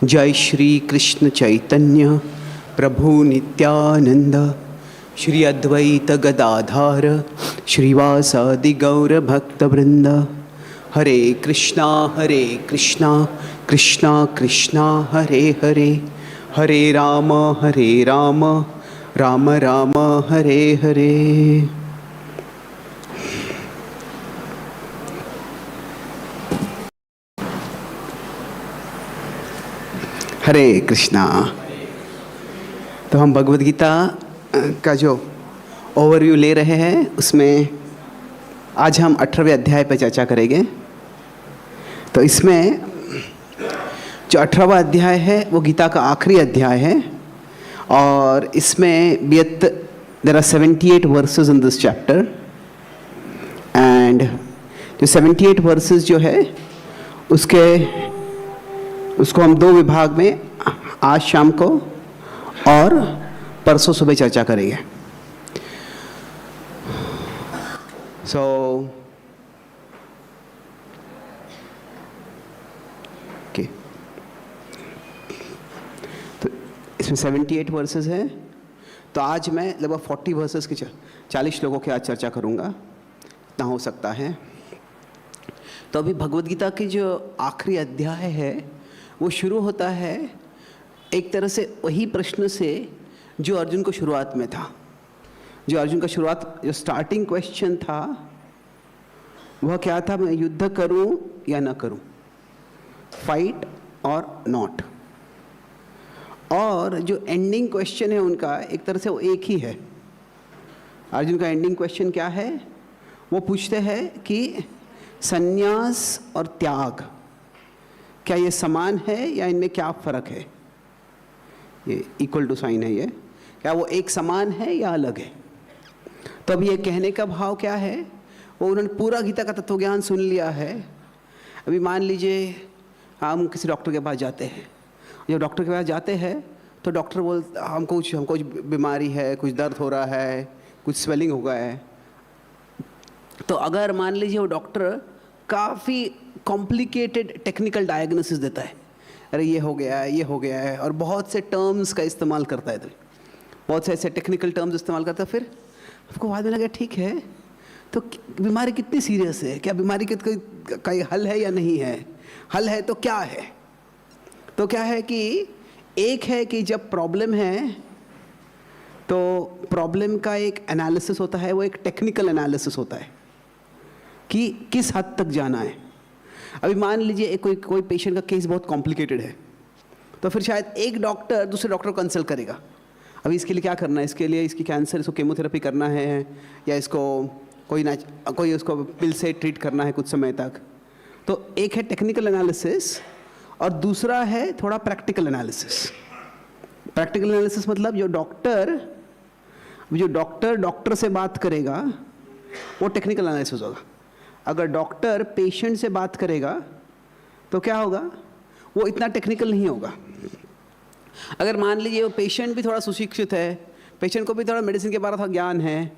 जय श्री कृष्ण चैतन्य प्रभु नित्यानंद, श्री अद्वैत गदाधार श्रीवासादि गौर भक्तवृंद। हरे कृष्णा कृष्णा कृष्णा हरे हरे, हरे राम राम राम हरे हरे। हरे कृष्णा। तो हम भगवद गीता का जो ओवरव्यू ले रहे हैं, उसमें आज हम 18वें अध्याय पर चर्चा करेंगे। तो इसमें जो 18वां अध्याय है वो गीता का आखिरी अध्याय है, और इसमें there are 78 verses in this chapter. And जो 78 वर्सेस जो है उसको हम 2 विभाग में आज शाम को और परसों सुबह चर्चा करेंगे। ओके, तो इसमें 78 वर्सेस हैं। तो आज मैं लगभग 40 वर्सेस के 40 लोगों की आज चर्चा करूंगा, इतना हो सकता है। तो अभी भगवद गीता की जो आखिरी अध्याय है वो शुरू होता है एक तरह से वही प्रश्न से जो अर्जुन को शुरुआत में था। जो स्टार्टिंग क्वेश्चन था वह क्या था? मैं युद्ध करूं या ना करूं, फाइट और नॉट। और जो एंडिंग क्वेश्चन है उनका एक तरह से वो एक ही है। अर्जुन का एंडिंग क्वेश्चन क्या है? वो पूछते हैं कि संन्यास और त्याग क्या ये समान है या इनमें क्या फ़र्क है? ये इक्वल टू साइन है, ये क्या वो एक समान है या अलग है? तो अब ये कहने का भाव क्या है? वो उन्होंने पूरा गीता का तत्वज्ञान सुन लिया है। अभी मान लीजिए हम किसी डॉक्टर के पास जाते हैं। जब डॉक्टर के पास जाते हैं तो डॉक्टर हमको कुछ बीमारी है, कुछ दर्द हो रहा है, कुछ स्वेलिंग हो गया है। तो अगर मान लीजिए वो डॉक्टर काफ़ी कॉम्प्लिकेटेड टेक्निकल डायग्नोसिस देता है, अरे ये हो गया है, और बहुत से टर्म्स का इस्तेमाल करता है, तो बहुत से ऐसे टेक्निकल टर्म्स इस्तेमाल करता है। फिर आपको बाद में लगा ठीक है, तो बीमारी कितनी सीरियस है, क्या बीमारी का कोई हल है या नहीं है? हल है तो क्या है? तो क्या है कि एक है कि जब प्रॉब्लम है तो प्रॉब्लम का एक एनालिसिस होता है, वो एक टेक्निकल एनालिसिस होता है कि किस हद तक जाना है। अभी मान लीजिए कोई पेशेंट का केस बहुत कॉम्प्लिकेटेड है, तो फिर शायद एक डॉक्टर दूसरे डॉक्टर को कंसल्ट करेगा। अभी इसके लिए क्या करना है, इसकी कैंसर, इसको केमोथेरेपी करना है, या इसको कोई उसको पिल से ट्रीट करना है कुछ समय तक। तो एक है टेक्निकल एनालिसिस और दूसरा है थोड़ा प्रैक्टिकल एनालिसिस। प्रैक्टिकल एनालिसिस मतलब जो डॉक्टर से बात करेगा वो टेक्निकल एनालिसिस होगा। अगर डॉक्टर पेशेंट से बात करेगा तो क्या होगा? वो इतना टेक्निकल नहीं होगा। अगर मान लीजिए वो पेशेंट भी थोड़ा सुशिक्षित है, पेशेंट को भी थोड़ा मेडिसिन के बारे में ज्ञान है,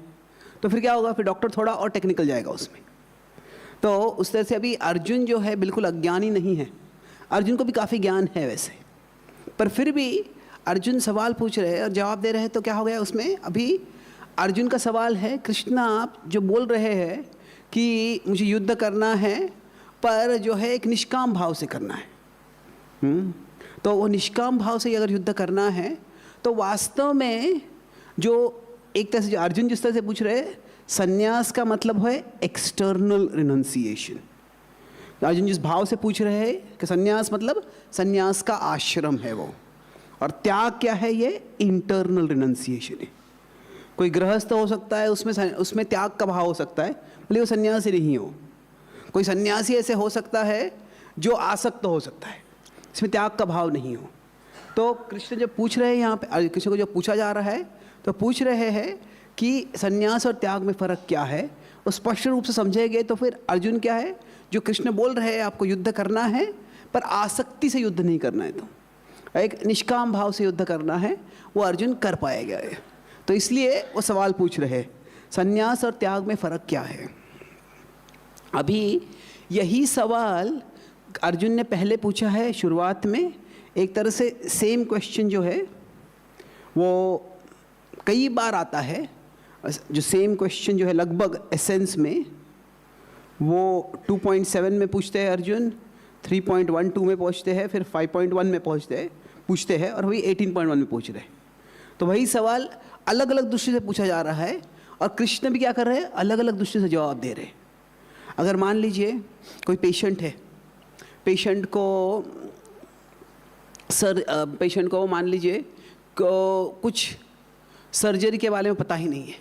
तो फिर क्या होगा? फिर डॉक्टर थोड़ा और टेक्निकल जाएगा उसमें। तो उस तरह से अभी अर्जुन जो है बिल्कुल अज्ञानी नहीं है, अर्जुन को भी काफ़ी ज्ञान है वैसे, पर फिर भी अर्जुन सवाल पूछ रहे हैं और जवाब दे रहे हैं। तो क्या हो गया उसमें? अभी अर्जुन का सवाल है, कृष्णा आप जो बोल रहे हैं कि मुझे युद्ध करना है, पर जो है एक निष्काम भाव से करना है। तो वो निष्काम भाव से अगर युद्ध करना है तो वास्तव में जो एक तरह से अर्जुन जिस तरह से पूछ रहे हैं, संन्यास का मतलब है एक्सटर्नल रिनंसिएशन। अर्जुन जिस भाव से पूछ रहे हैं कि संन्यास मतलब संन्यास का आश्रम है वो, और त्याग क्या है? ये इंटरनल रिनंसिएशन है। कोई गृहस्थ हो सकता है, उसमें त्याग का भाव हो सकता है, भले वो सन्यासी नहीं हो। कोई सन्यासी ऐसे हो सकता है जो आसक्त हो सकता है, इसमें त्याग का भाव नहीं हो। तो कृष्ण जब पूछ रहे हैं यहाँ पे, कृष्ण को जो पूछा जा रहा है, तो पूछ रहे हैं कि सन्यास और त्याग में फ़र्क क्या है, वो स्पष्ट रूप से समझेंगे तो फिर अर्जुन क्या है? जो कृष्ण बोल रहे हैं आपको युद्ध करना है, पर आसक्ति से युद्ध नहीं करना है, तो एक निष्काम भाव से युद्ध करना है, वो अर्जुन कर पाएगा। तो इसलिए वो सवाल पूछ रहे हैं, संन्यास और त्याग में फ़र्क क्या है। अभी यही सवाल अर्जुन ने पहले पूछा है शुरुआत में, एक तरह से सेम क्वेश्चन जो है वो कई बार आता है, जो सेम क्वेश्चन जो है लगभग एसेंस में वो 2.7 में पूछते हैं अर्जुन, 3.12 में पहुँचते हैं, फिर 5.1 में पूछते हैं और वही 18.1 में पूछ रहे हैं। तो वही सवाल अलग अलग दृष्टि से पूछा जा रहा है और कृष्ण भी क्या कर रहे हैं, अलग अलग दृष्टि से जवाब दे रहे हैं। अगर मान लीजिए कोई पेशेंट है, पेशेंट को मान लीजिए कुछ सर्जरी के बारे में पता ही नहीं है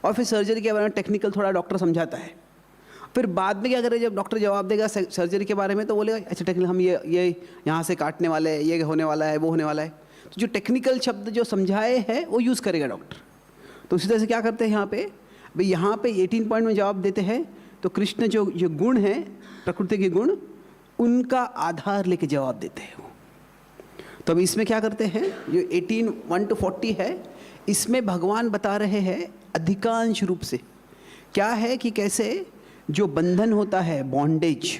और फिर सर्जरी के बारे में टेक्निकल थोड़ा डॉक्टर समझाता है, फिर बाद में क्या करें, जब डॉक्टर जवाब देगा सर्जरी के बारे में तो बोलेगा अच्छा टेक्निकल हम ये यहाँ से काटने वाले हैं, ये होने वाला है, वो होने वाला है। तो जो टेक्निकल शब्द जो समझाए हैं वो यूज़ करेगा डॉक्टर। तो उसी तरह से क्या करते हैं यहाँ पे, भाई यहाँ पे 18 पॉइंट में जवाब देते हैं तो कृष्ण जो गुण हैं, प्रकृति के गुण, उनका आधार लेके जवाब देते हैं वो। तो अब इसमें क्या करते हैं, जो 18:1 to 40 है, इसमें भगवान बता रहे हैं अधिकांश रूप से क्या है कि कैसे जो बंधन होता है, बॉन्डेज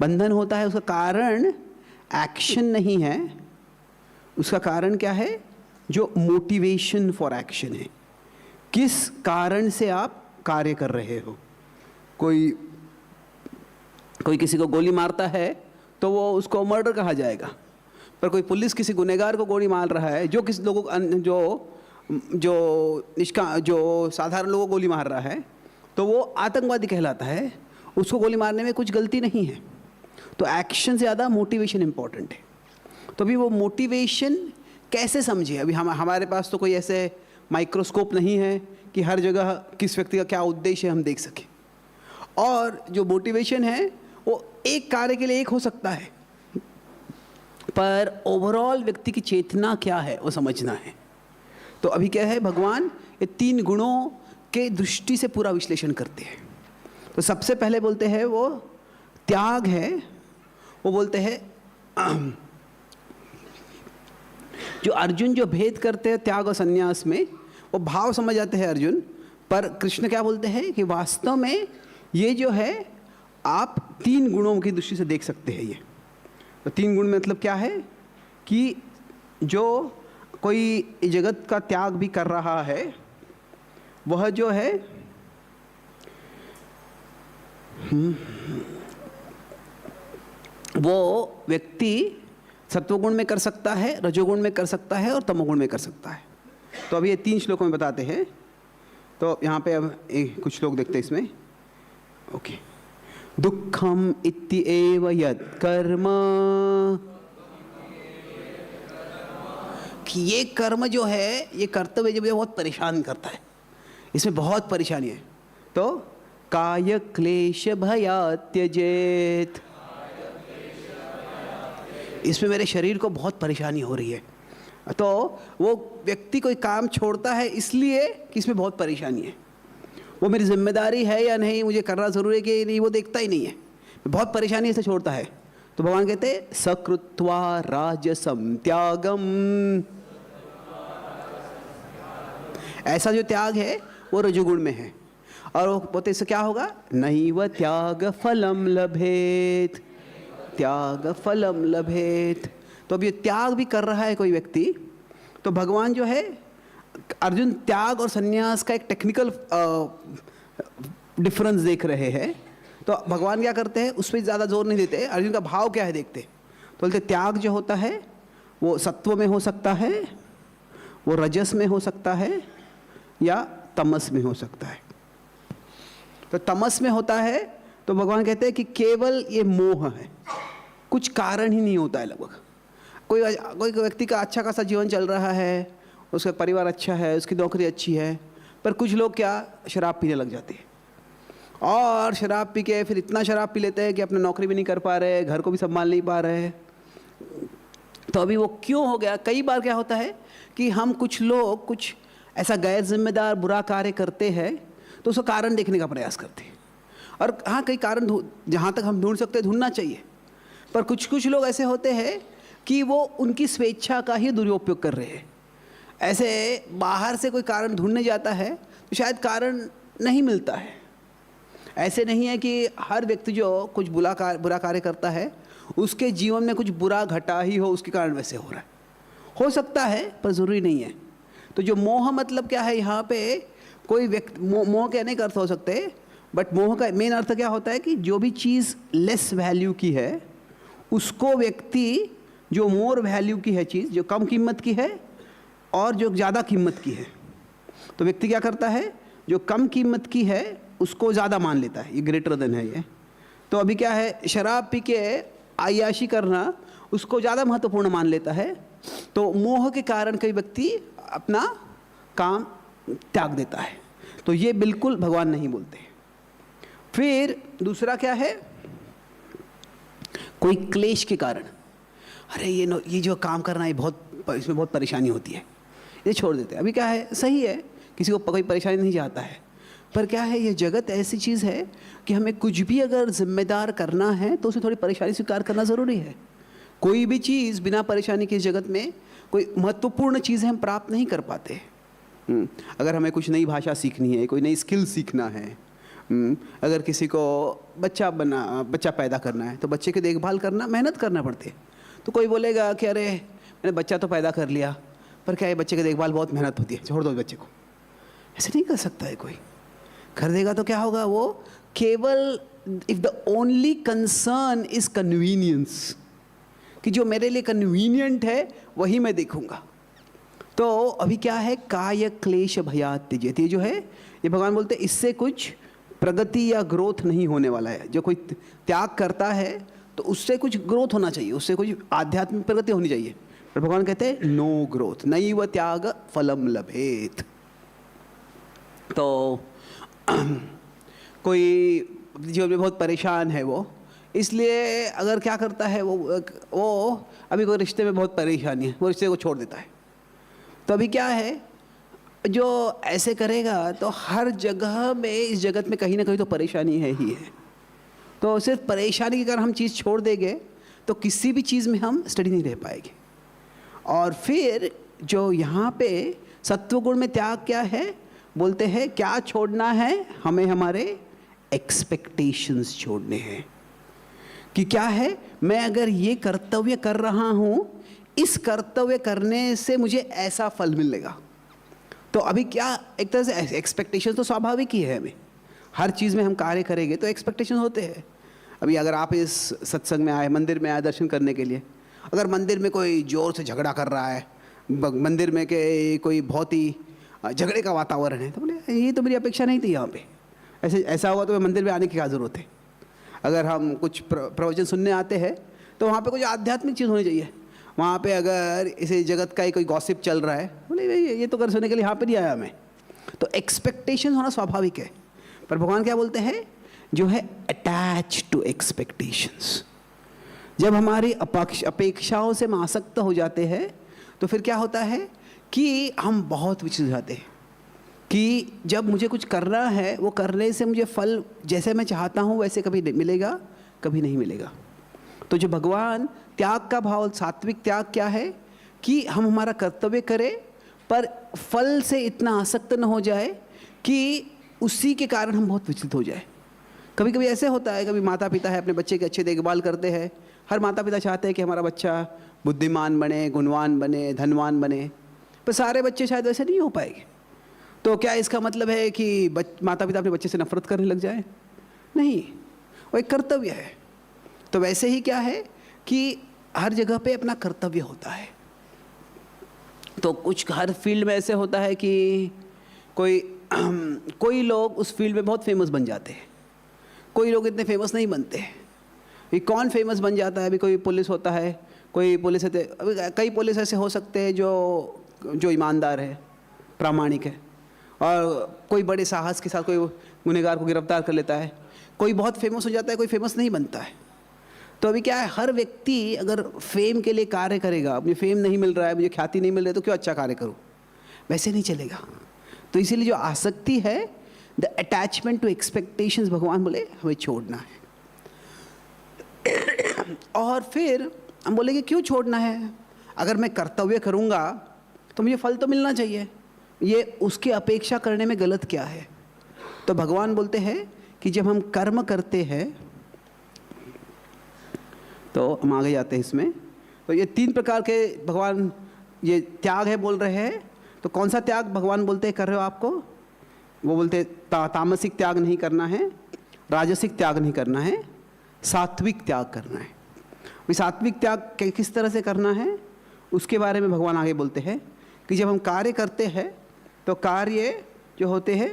बंधन होता है, उसका कारण एक्शन नहीं है, उसका कारण क्या है, जो मोटिवेशन फॉर एक्शन है। किस कारण से आप कार्य कर रहे हो। कोई किसी को गोली मारता है तो वो उसको मर्डर कहा जाएगा, पर कोई पुलिस किसी गुनहगार को गोली मार रहा है, जो किसी लोगों जो साधारण लोगों को गोली मार रहा है, तो वो आतंकवादी कहलाता है, उसको गोली मारने में कुछ गलती नहीं है। तो एक्शन से ज़्यादा मोटिवेशन इम्पॉर्टेंट है। तो अभी वो मोटिवेशन कैसे समझे, अभी हमारे पास तो कोई ऐसे माइक्रोस्कोप नहीं है कि हर जगह किस व्यक्ति का क्या उद्देश्य है हम देख सकें। और जो मोटिवेशन है वो एक कार्य के लिए एक हो सकता है, पर ओवरऑल व्यक्ति की चेतना क्या है वो समझना है। तो अभी क्या है, भगवान ये 3 गुणों के दृष्टि से पूरा विश्लेषण करते हैं। तो सबसे पहले बोलते हैं वो त्याग है, वो बोलते हैं जो अर्जुन जो भेद करते हैं त्याग और संन्यास में, वो भाव समझ जाते हैं अर्जुन, पर कृष्ण क्या बोलते हैं कि वास्तव में ये जो है आप 3 गुणों की दृष्टि से देख सकते हैं। ये तो 3 गुण मतलब क्या है कि जो कोई जगत का त्याग भी कर रहा है, वह जो है वो व्यक्ति सत्वगुण में कर सकता है, रजोगुण में कर सकता है और तमोगुण में कर सकता है। तो अभी ये 3 श्लोकों में बताते हैं। तो यहाँ पे अब कुछ श्लोक देखते हैं इसमें। ओके, दुखम इत्येव यत् कर्म, कि ये कर्म जो है, ये कर्तव्य जो है बहुत परेशान करता है, इसमें बहुत परेशानी है। तो काय क्लेश भयात् त्यजेत्, इसमें मेरे शरीर को बहुत परेशानी हो रही है। तो वो व्यक्ति कोई काम छोड़ता है इसलिए कि इसमें बहुत परेशानी है, वो मेरी जिम्मेदारी है या नहीं, मुझे करना ज़रूरी है कि नहीं, वो देखता ही नहीं है, बहुत परेशानी से छोड़ता है। तो भगवान कहते हैं सकृत्वा राजसम त्यागम, ऐसा जो त्याग है वो रजोगुण में है। और वो बोलते इससे क्या होगा, नैव त्याग फलम लभेत, त्याग फलम लभेत। तो अब ये त्याग भी कर रहा है कोई व्यक्ति, तो भगवान जो है, अर्जुन त्याग और संन्यास का एक टेक्निकल डिफरेंस देख रहे हैं। तो भगवान क्या करते हैं, उस पर ज़्यादा जोर नहीं देते, अर्जुन का भाव क्या है देखते। तो बोलते त्याग जो होता है वो सत्व में हो सकता है, वो रजस में हो सकता है या तमस में हो सकता है। तो तमस में होता है तो भगवान कहते हैं कि केवल ये मोह है, कुछ कारण ही नहीं होता है लगभग। कोई व्यक्ति का अच्छा खासा जीवन चल रहा है, उसका परिवार अच्छा है, उसकी नौकरी अच्छी है, पर कुछ लोग क्या शराब पीने लग जाते हैं और शराब पी के फिर इतना शराब पी लेते हैं कि अपना नौकरी भी नहीं कर पा रहे, घर को भी संभाल नहीं पा रहे। तो अभी वो क्यों हो गया, कई बार क्या होता है कि हम कुछ लोग कुछ ऐसा गैर जिम्मेदार बुरा कार्य करते हैं तो उसका कारण देखने का प्रयास करते हैं। और हाँ, कई कारण जहाँ तक हम ढूंढ सकते हैं ढूंढना चाहिए, पर कुछ लोग ऐसे होते हैं कि वो उनकी स्वेच्छा का ही दुरुपयोग कर रहे हैं। ऐसे बाहर से कोई कारण ढूंढने जाता है तो शायद कारण नहीं मिलता है। ऐसे नहीं है कि हर व्यक्ति जो कुछ बुरा कार्य करता है उसके जीवन में कुछ बुरा घटा ही हो, उसके कारण वैसे हो रहा है। हो सकता है पर ज़रूरी नहीं है। तो जो मोह मतलब क्या है यहाँ पे, कोई व्यक्ति मोह के अनेक अर्थ हो सकते हैं, बट मोह का मेन अर्थ क्या होता है कि जो भी चीज़ लेस वैल्यू की है उसको व्यक्ति, जो मोर वैल्यू की है चीज़, जो कम कीमत की है और जो ज़्यादा कीमत की है, तो व्यक्ति क्या करता है, जो कम कीमत की है उसको ज़्यादा मान लेता है, ये ग्रेटर देन है ये। तो अभी क्या है, शराब पी के आयाशी करना उसको ज़्यादा महत्वपूर्ण मान लेता है। तो मोह के कारण कई व्यक्ति अपना काम त्याग देता है। तो ये बिल्कुल भगवान नहीं बोलते। फिर दूसरा क्या है, कोई क्लेश के कारण, अरे ये जो काम करना है बहुत, इसमें बहुत परेशानी होती है, ये छोड़ देते हैं। अभी क्या है, सही है, किसी को कोई परेशानी नहीं चाहता है, पर क्या है, ये जगत ऐसी चीज़ है कि हमें कुछ भी अगर जिम्मेदार करना है तो उसे थोड़ी परेशानी स्वीकार करना ज़रूरी है। कोई भी चीज़ बिना परेशानी के इस जगत में, कोई महत्वपूर्ण चीज़ हम प्राप्त नहीं कर पाते। अगर हमें कुछ नई भाषा सीखनी है, कोई नई स्किल सीखना है, अगर किसी को बच्चा पैदा करना है तो बच्चे की देखभाल करना, मेहनत करना पड़ती है। तो कोई बोलेगा कि अरे मैंने बच्चा तो पैदा कर लिया, पर क्या है, बच्चे की देखभाल बहुत मेहनत होती है, छोड़ दो बच्चे को। ऐसे नहीं कर सकता है कोई। कर देगा तो क्या होगा, वो केवल if the only concern is convenience, कि जो मेरे लिए कन्वीनियंट है वही मैं देखूंगा। तो अभी क्या है, काय क्लेश भयात् त्यजेत्, ये जो है, ये भगवान बोलते हैं इससे कुछ प्रगति या ग्रोथ नहीं होने वाला है। जो कोई त्याग करता है तो उससे कुछ ग्रोथ होना चाहिए, उससे कुछ आध्यात्मिक प्रगति होनी चाहिए। पर भगवान कहते हैं नो ग्रोथ, नैव त्याग फलम लभेत। तो कोई जीवन में बहुत परेशान है वो, इसलिए अगर क्या करता है वो अभी कोई रिश्ते में बहुत परेशानी है, वो रिश्ते को छोड़ देता है। तो अभी क्या है, जो ऐसे करेगा तो हर जगह में, इस जगत में कहीं ना कहीं तो परेशानी है ही है। तो सिर्फ परेशानी के कारण हम चीज़ छोड़ देंगे तो किसी भी चीज़ में हम स्टडी नहीं रह पाएंगे। और फिर जो यहाँ पे सत्वगुण में त्याग क्या है, बोलते हैं क्या छोड़ना है हमें, हमारे एक्सपेक्टेशंस छोड़ने हैं। कि क्या है, मैं अगर ये कर्तव्य कर रहा हूँ, इस कर्तव्य करने से मुझे ऐसा फल मिलेगा। तो अभी क्या, एक तरह से एक्सपेक्टेशन तो स्वाभाविक ही है, हमें हर चीज़ में हम कार्य करेंगे तो एक्सपेक्टेशन होते हैं। अभी अगर आप इस सत्संग में आए, मंदिर में आए दर्शन करने के लिए, अगर मंदिर में कोई ज़ोर से झगड़ा कर रहा है, मंदिर में के कोई बहुत ही झगड़े का वातावरण है, तो बोले ये तो मेरी अपेक्षा नहीं थी यहाँ पे, ऐसा होगा तो मंदिर में आने की क्या ज़रूरत है। अगर हम कुछ प्रवचन सुनने आते हैं तो वहाँ पे कुछ आध्यात्मिक चीज़ होनी चाहिए। वहाँ पे अगर इसे जगत का ही कोई गॉसिप चल रहा है, बोले ये तो कर सुनने के लिए यहाँ पे नहीं आया मैं। तो एक्सपेक्टेशन होना स्वाभाविक है। पर भगवान क्या बोलते हैं, जो है अटैच टू एक्सपेक्टेशंस। जब हमारी अपेक्षाओं से हम आसक्त हो जाते हैं तो फिर क्या होता है कि हम बहुत विचलित हो जाते हैं कि जब मुझे कुछ करना है, वो करने से मुझे फल जैसे मैं चाहता हूँ वैसे कभी मिलेगा, कभी नहीं मिलेगा। तो जो भगवान त्याग का भाव, सात्विक त्याग क्या है कि हम हमारा कर्तव्य करें पर फल से इतना आसक्त न हो जाए कि उसी के कारण हम बहुत विचलित हो जाए। कभी कभी ऐसे होता है, कभी माता पिता है अपने बच्चे की अच्छी देखभाल करते हैं। हर माता पिता चाहते हैं कि हमारा बच्चा बुद्धिमान बने, गुणवान बने, धनवान बने, पर सारे बच्चे शायद वैसे नहीं हो पाएंगे। तो क्या इसका मतलब है कि माता पिता अपने बच्चे से नफरत करने लग जाए? नहीं, वो एक कर्तव्य है। तो वैसे ही क्या है कि हर जगह पे अपना कर्तव्य होता है। तो कुछ हर फील्ड में ऐसे होता है कि कोई लोग उस फील्ड में बहुत फेमस बन जाते हैं, कोई लोग इतने फेमस नहीं बनते। ये कौन फेमस बन जाता है? अभी कोई पुलिस होता है, कोई पुलिस है, अभी कई पुलिस ऐसे हो सकते हैं जो ईमानदार है, प्रामाणिक है, और कोई बड़े साहस के साथ कोई गुनहगार को गिरफ्तार कर लेता है। कोई बहुत फेमस हो जाता है, कोई फेमस नहीं बनता है। तो अभी क्या है, हर व्यक्ति अगर फेम के लिए कार्य करेगा, मुझे फेम नहीं मिल रहा है, मुझे ख्याति नहीं मिल रही है, तो क्यों अच्छा कार्य करूँ? वैसे नहीं चलेगा। तो इसीलिए जो आसक्ति है, द अटैचमेंट टू एक्सपेक्टेशंस, भगवान बोले हमें छोड़ना है। और फिर हम बोलेंगे क्यों छोड़ना है? अगर मैं कर्तव्य करूँगा तो मुझे फल तो मिलना चाहिए, ये उसकी अपेक्षा करने में गलत क्या है? तो भगवान बोलते हैं कि जब हम कर्म करते हैं तो हम आगे जाते हैं इसमें। तो ये 3 प्रकार के भगवान ये त्याग है बोल रहे हैं। तो कौन सा त्याग भगवान बोलते हैं कर रहे हो आपको? वो बोलते तामसिक त्याग नहीं करना है, राजसिक त्याग नहीं करना है, सात्विक त्याग करना है। वही सात्विक त्याग किस तरह से करना है उसके बारे में भगवान आगे बोलते हैं कि जब हम कार्य करते हैं तो कार्य जो होते हैं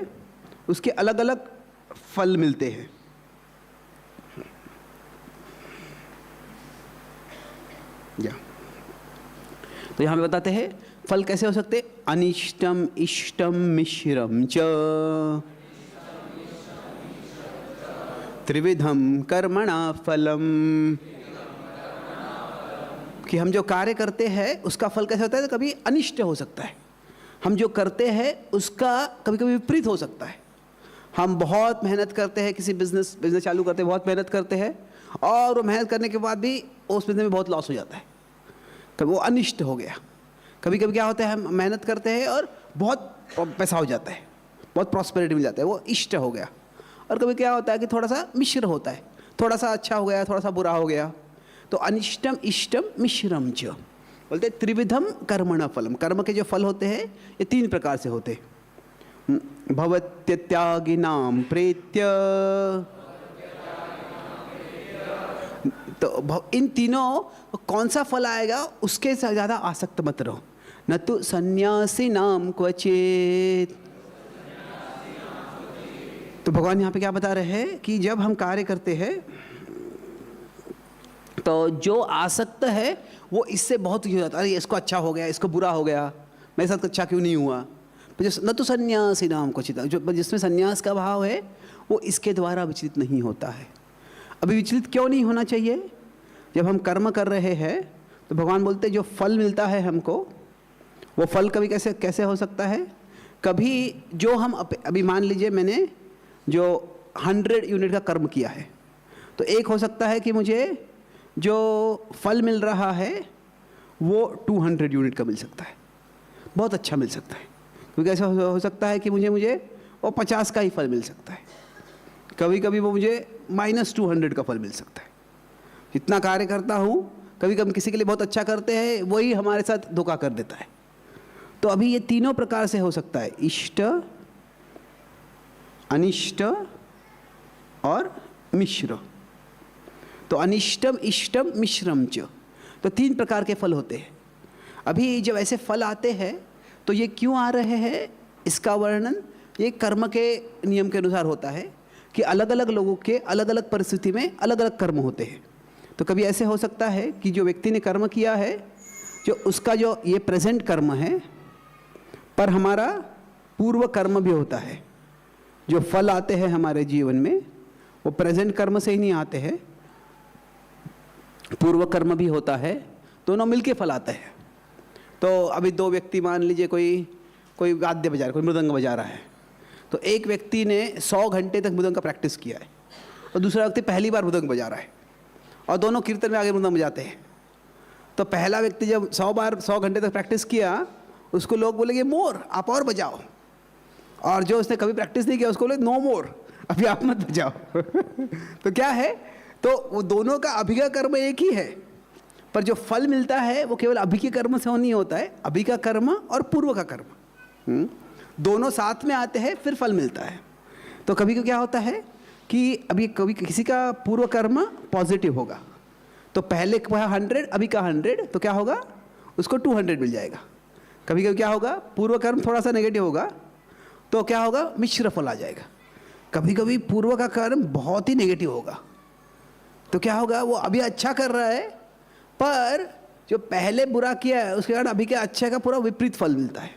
उसके अलग अलग फल मिलते हैं। तो यहाँ पे बताते हैं फल कैसे हो सकते? अनिष्टम इष्टम मिश्रम च त्रिविधम कर्मणा फलम। कि हम जो कार्य करते हैं उसका फल कैसे होता है? तो कभी अनिष्ट हो सकता है। हम जो करते हैं उसका कभी कभी विपरीत हो सकता है। हम बहुत मेहनत करते हैं, किसी बिजनेस चालू करते हैं, बहुत मेहनत करते हैं और वो मेहनत करने के बाद भी उस बिजनेस में बहुत लॉस हो जाता है, कभी वो अनिष्ट हो गया। कभी कभी क्या होता है हम मेहनत करते हैं और बहुत पैसा हो जाता है, बहुत प्रॉस्पेरिटी मिल जाता है, वो इष्ट हो गया। और कभी क्या होता है कि थोड़ा सा मिश्र होता है, थोड़ा सा अच्छा हो गया, थोड़ा सा बुरा हो गया। तो अनिष्टम इष्टम मिश्रम च बोलते त्रिविधम कर्मण फलम। कर्म के जो फल होते हैं ये 3 प्रकार से होते हैं। भवत्यत्यागिनाम प्रेत्य, तो इन तीनों कौन सा फल आएगा उसके से ज़्यादा आसक्त मत रहो। न तो सन्यासी नाम क्वचित। तो भगवान यहाँ पे क्या बता रहे हैं कि जब हम कार्य करते हैं तो जो आसक्त है वो इससे बहुत ही हो जाता है, अरे इसको अच्छा हो गया, इसको बुरा हो गया, मेरे साथ अच्छा क्यों नहीं हुआ। न तो सन्यासी नाम क्वचित, जो जिसमें सन्यास का भाव है वो इसके द्वारा विचलित नहीं होता है। अभी विचलित क्यों नहीं होना चाहिए? जब हम कर्म कर रहे हैं तो भगवान बोलते जो फल मिलता है हमको, वो फल कभी कैसे हो सकता है? कभी जो हम अभी मान लीजिए मैंने जो 100 यूनिट का कर्म किया है, तो एक हो सकता है कि मुझे जो फल मिल रहा है वो 200 यूनिट का मिल सकता है, बहुत अच्छा मिल सकता है। क्योंकि ऐसा हो सकता है कि मुझे वो 50 का ही फल मिल सकता है, कभी कभी वो मुझे -200 का फल मिल सकता है। इतना कार्य करता हूँ, कभी कभी किसी के लिए बहुत अच्छा करते हैं, वही हमारे साथ धोखा कर देता है। तो अभी ये तीनों प्रकार से हो सकता है, इष्ट, अनिष्ट और मिश्र। तो अनिष्टम इष्टम मिश्रम च, तो 3 प्रकार के फल होते हैं। अभी जब ऐसे फल आते हैं तो ये क्यों आ रहे हैं, इसका वर्णन ये कर्म के नियम के अनुसार होता है कि अलग अलग लोगों के अलग अलग परिस्थिति में अलग अलग कर्म होते हैं। तो कभी ऐसे हो सकता है कि जो व्यक्ति ने कर्म किया है, जो उसका जो ये प्रेजेंट कर्म है, पर हमारा पूर्व कर्म भी होता है। जो फल आते हैं हमारे जीवन में वो प्रेजेंट कर्म से ही नहीं आते हैं, पूर्व कर्म भी होता है, दोनों मिलके फल आते हैं। तो अभी 2 व्यक्ति मान लीजिए कोई वाद्य बजा रहा है, कोई मृदंग बजा रहा है, तो एक व्यक्ति ने 100 घंटे तक मृदंग का प्रैक्टिस किया है और दूसरा व्यक्ति पहली बार मृदंग बजा रहा है और दोनों कीर्तन में आगे मृदंग बजाते हैं। तो पहला व्यक्ति जब 100 घंटे तक प्रैक्टिस किया, उसको लोग बोलेंगे मोर, आप और बजाओ। और जो उसने कभी प्रैक्टिस नहीं किया उसको बोले नो मोर, अभी आप मत बजाओ। तो क्या है, तो वो दोनों का अभी का कर्म एक ही है, पर जो फल मिलता है वो केवल अभी के कर्म से नहीं होता है। अभी का कर्म और पूर्व का कर्म दोनों साथ में आते हैं, फिर फल मिलता है। तो कभी को क्या होता है कि अभी कभी किसी का पूर्व कर्म पॉजिटिव होगा, तो पहले का 100, अभी का 100, तो क्या होगा, उसको 200 मिल जाएगा। कभी कभी क्या होगा, पूर्व कर्म थोड़ा सा नेगेटिव होगा, तो क्या होगा, मिश्र फल आ जाएगा। कभी कभी पूर्व का कर्म बहुत ही नेगेटिव होगा, तो क्या होगा, वो अभी अच्छा कर रहा है, पर जो पहले बुरा किया है उसके कारण अभी के अच्छे का पूरा विपरीत फल मिलता है।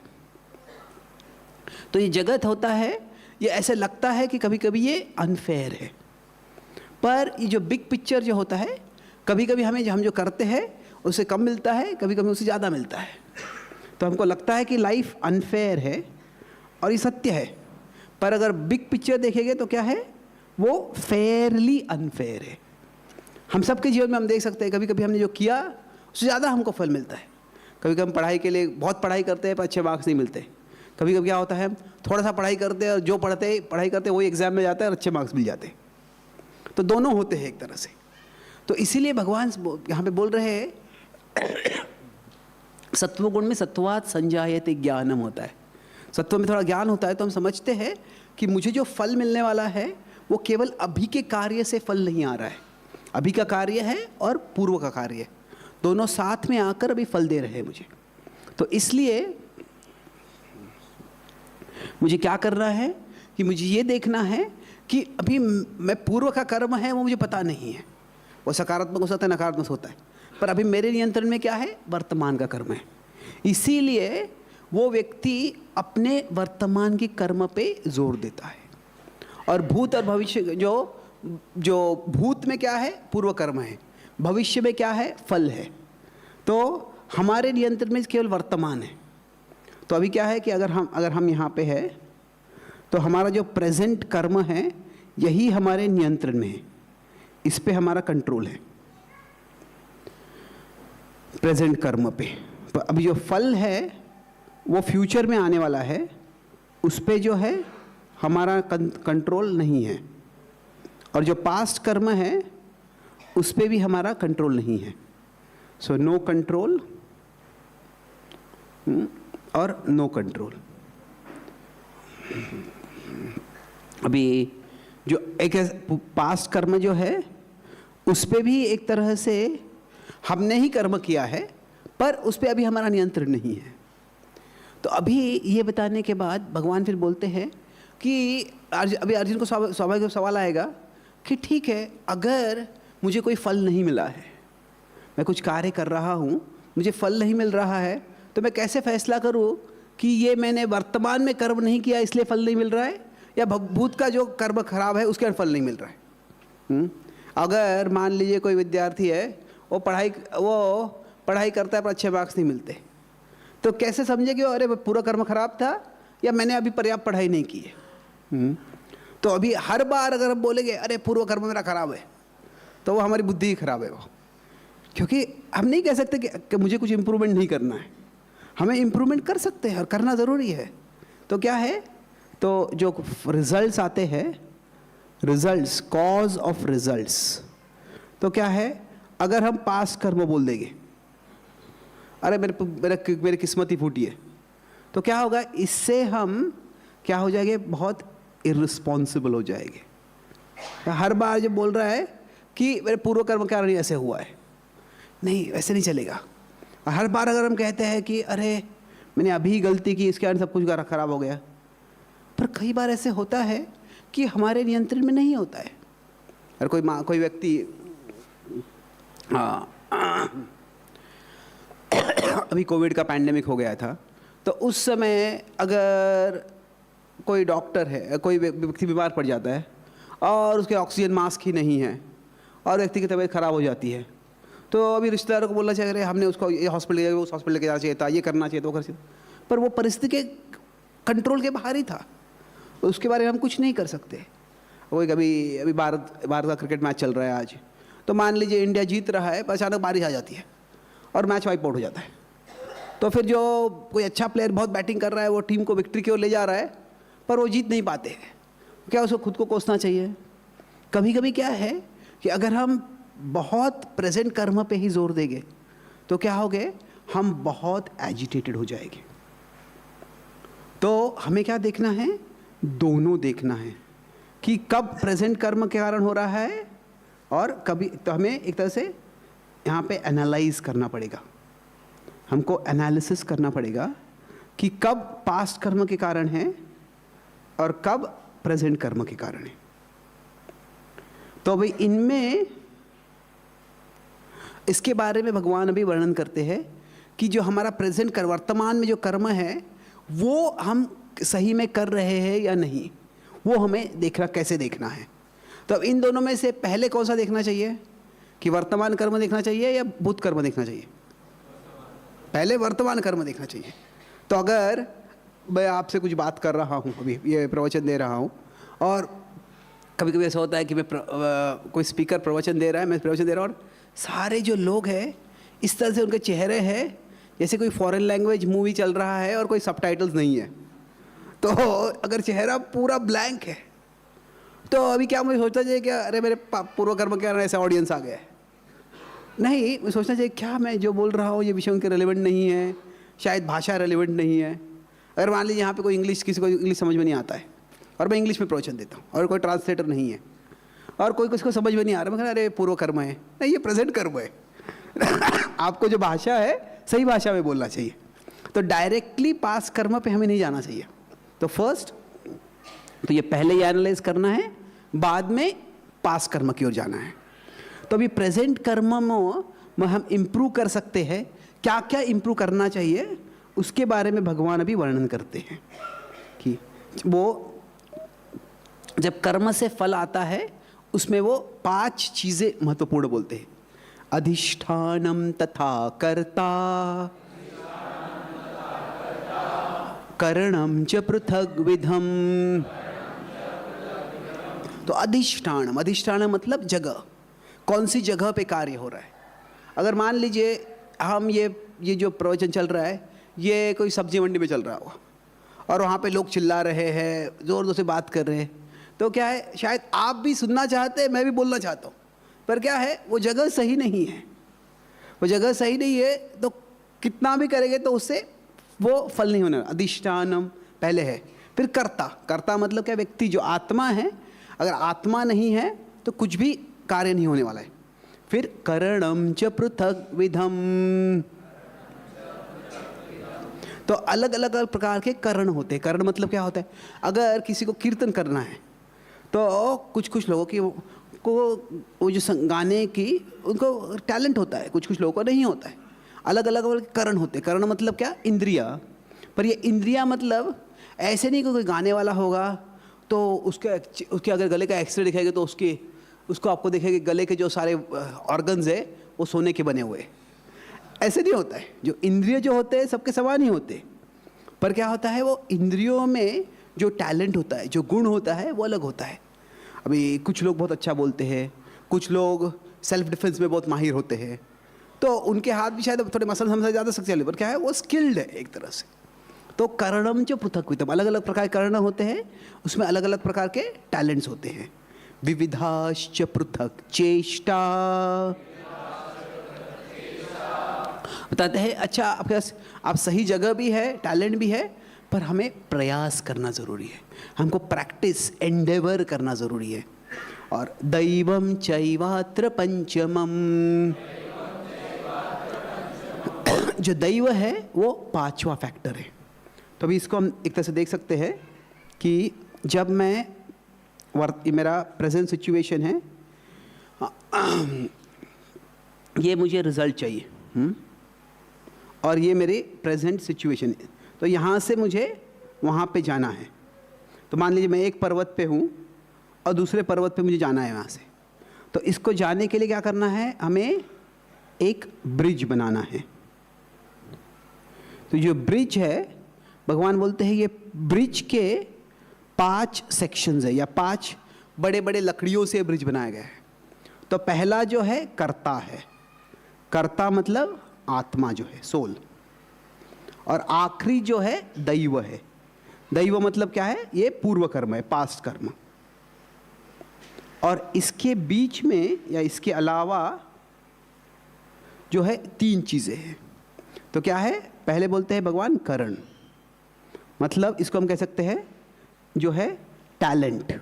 तो ये जगत होता है, ये ऐसे लगता है कि कभी कभी ये अनफेयर है, पर ये जो बिग पिक्चर जो होता है, कभी कभी हम जो करते हैं उससे कम मिलता है, कभी कभी उससे ज़्यादा मिलता है। तो हमको लगता है कि लाइफ अनफेयर है और ये सत्य है, पर अगर बिग पिक्चर देखेंगे तो क्या है, वो फेयरली अनफेयर है। हम सबके जीवन में हम देख सकते हैं, कभी कभी हमने जो किया उससे ज़्यादा हमको फल मिलता है। कभी कभी हम पढ़ाई के लिए बहुत पढ़ाई करते हैं पर अच्छे मार्क्स नहीं मिलते। कभी कभी क्या होता है, थोड़ा सा पढ़ाई करते हैं और जो पढ़ाई करते हैं वही एग्ज़ाम में जाता है और अच्छे मार्क्स मिल जाते हैं। तो दोनों होते हैं एक तरह से। तो इसीलिए भगवान यहाँ पे बोल रहे हैं सत्वगुण में सत्वात् संजायते ज्ञानम होता है। सत्व में थोड़ा ज्ञान होता है तो हम समझते हैं कि मुझे जो फल मिलने वाला है वो केवल अभी के कार्य से फल नहीं आ रहा है, अभी का कार्य है और पूर्व का कार्य है, दोनों साथ में आकर अभी फल दे रहे हैं मुझे। तो इसलिए मुझे क्या करना है कि मुझे ये देखना है कि अभी मैं पूर्व का कर्म है वो मुझे पता नहीं है, वो सकारात्मक हो सकता है नकारात्मक होता है, पर अभी मेरे नियंत्रण में क्या है, वर्तमान का कर्म है। इसीलिए वो व्यक्ति अपने वर्तमान के कर्म पे जोर देता है। और भूत और भविष्य, जो भूत में क्या है, पूर्व कर्म है, भविष्य में क्या है, फल है। तो हमारे नियंत्रण में केवल वर्तमान है। तो अभी क्या है कि अगर हम यहाँ पे है तो हमारा जो प्रेजेंट कर्म है यही हमारे नियंत्रण में है, इस पे हमारा कंट्रोल है, प्रेजेंट कर्म पे। तो अभी जो फल है वो फ्यूचर में आने वाला है, उस पे जो है हमारा कंट्रोल नहीं है। और जो पास्ट कर्म है उस पे भी हमारा कंट्रोल नहीं है। सो नो कंट्रोल और नो कंट्रोल। अभी जो एक पास्ट कर्म जो है उस पे भी एक तरह से हमने ही कर्म किया है, पर उस पे अभी हमारा नियंत्रण नहीं है। तो अभी ये बताने के बाद भगवान फिर बोलते हैं कि अभी अर्जुन को स्वाभाविक सवाल आएगा कि ठीक है, अगर मुझे कोई फल नहीं मिला है, मैं कुछ कार्य कर रहा हूँ, मुझे फल नहीं मिल रहा है, तो मैं कैसे फैसला करूँ कि ये मैंने वर्तमान में कर्म नहीं किया इसलिए फल नहीं मिल रहा है, या भूत का जो कर्म खराब है उसके फल नहीं मिल रहा है। अगर मान लीजिए कोई विद्यार्थी है, वो पढ़ाई करता है पर अच्छे मार्क्स नहीं मिलते, तो कैसे समझे कि अरे पूरा कर्म खराब था या मैंने अभी पर्याप्त पढ़ाई नहीं की है। तो अभी हर बार अगर हम बोलेंगे अरे पूर्व कर्म मेरा खराब है, तो वो हमारी बुद्धि ही खराब है वो, क्योंकि हम नहीं कह सकते कि मुझे कुछ इम्प्रूवमेंट नहीं करना है। हमें इम्प्रूवमेंट कर सकते हैं और करना ज़रूरी है। तो क्या है, तो जो रिजल्ट्स आते हैं, रिजल्ट्स, कॉज ऑफ रिजल्ट्स, तो क्या है, अगर हम पास कर्म बोल देंगे अरे मेरी किस्मत ही फूटी है, तो क्या होगा, इससे हम क्या हो जाएंगे, बहुत इर्रिस्पॉन्सिबल हो जाएंगे। हर बार जब बोल रहा है कि मेरे पूर्व कर्म के कारण ऐसे हुआ है, नहीं, वैसे नहीं चलेगा। हर बार अगर हम कहते हैं कि अरे मैंने अभी गलती की इसके कारण सब कुछ खराब हो गया, पर कई बार ऐसे होता है कि हमारे नियंत्रण में नहीं होता है। और कोई व्यक्ति अभी कोविड का पैंडेमिक हो गया था, तो उस समय अगर कोई डॉक्टर है, कोई व्यक्ति बीमार पड़ जाता है और उसके ऑक्सीजन मास्क ही नहीं है और व्यक्ति की तबीयत खराब हो जाती है, तो अभी रिश्तेदारों को बोलना चाहिए अरे हमने उसको ये हॉस्पिटल उस हॉस्पिटल लेके जाना चाहिए था, ये करना चाहिए था, वो करना चाहिए, पर वो परिस्थिति के कंट्रोल के बाहर ही था, उसके बारे में हम कुछ नहीं कर सकते। कोई अभी भारत का क्रिकेट मैच चल रहा है आज, तो मान लीजिए इंडिया जीत रहा है, पर अचानक बारिश आ जाती है और मैच वाइप आउट हो जाता है, तो फिर जो कोई अच्छा प्लेयर बहुत बैटिंग कर रहा है वो टीम को विक्ट्री की ओर ले जा रहा है, पर वो जीत नहीं पाते हैं, क्या उसको खुद को कोसना चाहिए? कभी कभी क्या है कि अगर हम बहुत प्रेजेंट कर्म पे ही जोर देंगे तो क्या होगे, हम बहुत एजिटेटेड हो जाएंगे। तो हमें क्या देखना है, दोनों देखना है कि कब प्रेजेंट कर्म के कारण हो रहा है और कभी, तो हमें एक तरह से यहाँ पे एनालाइज करना पड़ेगा, हमको एनालिसिस करना पड़ेगा कि कब पास्ट कर्म के कारण है और कब प्रेजेंट कर्म के कारण है। तो भाई इनमें, इसके बारे में भगवान अभी वर्णन करते हैं कि जो हमारा प्रेजेंट वर्तमान में जो कर्म है वो हम सही में कर रहे हैं या नहीं, वो हमें कैसे देखना है। तो अब इन दोनों में से पहले कौन सा देखना चाहिए, कि वर्तमान कर्म देखना चाहिए या भूत कर्म देखना चाहिए? पहले वर्तमान कर्म देखना चाहिए। तो अगर मैं आपसे कुछ बात कर रहा हूँ, अभी ये प्रवचन दे रहा हूँ, और कभी कभी ऐसा होता है कि मैं कोई स्पीकर प्रवचन दे रहा है, मैं प्रवचन दे रहा हूँ और सारे जो लोग हैं इस तरह से उनके चेहरे हैं जैसे कोई फॉरेन लैंग्वेज मूवी चल रहा है और कोई सबटाइटल्स नहीं है। तो अगर चेहरा पूरा ब्लैंक है तो अभी क्या मुझे सोचना चाहिए कि अरे मेरे पूर्व कर्म के कारण ऐसा ऑडियंस आ गया है, नहीं, सोचना चाहिए क्या मैं जो बोल रहा हूँ ये विषय उनके रेलिवेंट नहीं है, शायद भाषा रेलिवेंट नहीं है। अगर मान लीजिए यहाँ पे कोई इंग्लिश, किसी को इंग्लिश समझ में नहीं आता है और मैं इंग्लिश में प्रवचन देता हूँ और कोई ट्रांसलेटर नहीं है और कोई किसी को समझ में नहीं आ रहा, मैं कह अरे पूर्व कर्म है, नहीं ये प्रेजेंट कर्म है। आपको जो भाषा है सही भाषा में बोलना चाहिए। तो डायरेक्टली पास कर्म पे हमें नहीं जाना चाहिए। तो फर्स्ट तो ये पहले ही एनालाइज करना है, बाद में पास कर्म की ओर जाना है। तो अभी प्रेजेंट कर्म में हम इम्प्रूव कर सकते हैं, क्या क्या इम्प्रूव करना चाहिए उसके बारे में भगवान अभी वर्णन करते हैं कि वो जब कर्म से फल आता है उसमें वो 5 चीज़ें महत्वपूर्ण बोलते हैं। अधिष्ठानम तथा कर्ता, करणम च पृथक विधम। तो अधिष्ठानम, अधिष्ठानम मतलब जगह, कौन सी जगह पे कार्य हो रहा है। अगर मान लीजिए हम ये जो प्रवचन चल रहा है ये कोई सब्जी मंडी में चल रहा हो और वहाँ पे लोग चिल्ला रहे हैं, ज़ोर ज़ोर से बात कर रहे हैं, तो क्या है शायद आप भी सुनना चाहते हैं, मैं भी बोलना चाहता हूँ, पर क्या है वो जगह सही नहीं है। वो जगह सही नहीं है तो कितना भी करेंगे तो उससे वो फल नहीं होने वाला। अधिष्ठानम पहले है, फिर कर्ता, कर्ता मतलब क्या, व्यक्ति जो आत्मा है, अगर आत्मा नहीं है तो कुछ भी कार्य नहीं होने वाला है। फिर करणम च पृथक विधम, तो अलग अलग प्रकार के करण होते हैं। करण मतलब क्या होता है, अगर किसी को कीर्तन करना है तो कुछ लोगों की को वो जो गाने की उनको टैलेंट होता है, कुछ लोगों को नहीं होता है। अलग अलग करण होते हैं। करण मतलब क्या, इंद्रिया। पर ये इंद्रिया मतलब ऐसे नहीं कि कोई गाने वाला होगा तो उसके अगर गले का एक्सरे दिखाएगा तो उसको आपको देखेगा कि गले के जो सारे ऑर्गन्स है वो सोने के बने हुए। ऐसे नहीं होता है। जो इंद्रिय जो होते हैं सबके समान ही होते, पर क्या होता है वो इंद्रियों में जो टैलेंट होता है, जो गुण होता है वो अलग होता है। अभी कुछ लोग बहुत अच्छा बोलते हैं, कुछ लोग सेल्फ डिफेंस में बहुत माहिर होते हैं, तो उनके हाथ भी शायद थोड़े मसल हमसे ज़्यादा सक्सेस है, पर क्या है वो स्किल्ड है एक तरह से। तो करणम जो पृथक विधम, अलग अलग प्रकार के कर्ण होते हैं, उसमें अलग अलग प्रकार के टैलेंट्स होते हैं। विविधाश्च पृथक चेष्टा, बताते हैं अच्छा आपके पास आप सही जगह भी है, टैलेंट भी है, पर हमें प्रयास करना ज़रूरी है, हमको प्रैक्टिस एंडेवर करना ज़रूरी है। और दैवम चैवात्र पंचमम, जो दैव है वो 5वां फैक्टर है। तो अभी इसको हम एक तरह से देख सकते हैं कि जब मैं मेरा प्रेजेंट सिचुएशन है, ये मुझे रिजल्ट चाहिए और ये मेरी प्रेजेंट सिचुएशन है, तो यहाँ से मुझे वहाँ पे जाना है। तो मान लीजिए मैं एक पर्वत पे हूँ और दूसरे पर्वत पे मुझे जाना है वहाँ से, तो इसको जाने के लिए क्या करना है, हमें एक ब्रिज बनाना है। तो जो ब्रिज है, भगवान बोलते हैं ये ब्रिज के 5 सेक्शंस है या 5 बड़े बड़े लकड़ियों से ब्रिज बनाया गया है। तो पहला जो है कर्ता है, कर्ता मतलब आत्मा जो है, सोल। और आखिरी जो है दैव है। दैव मतलब क्या है, ये पूर्व कर्म है, पास्ट कर्म। और इसके बीच में या इसके अलावा जो है 3 चीज़ें हैं। तो क्या है, पहले बोलते हैं भगवान करण, मतलब इसको हम कह सकते हैं जो है टैलेंट,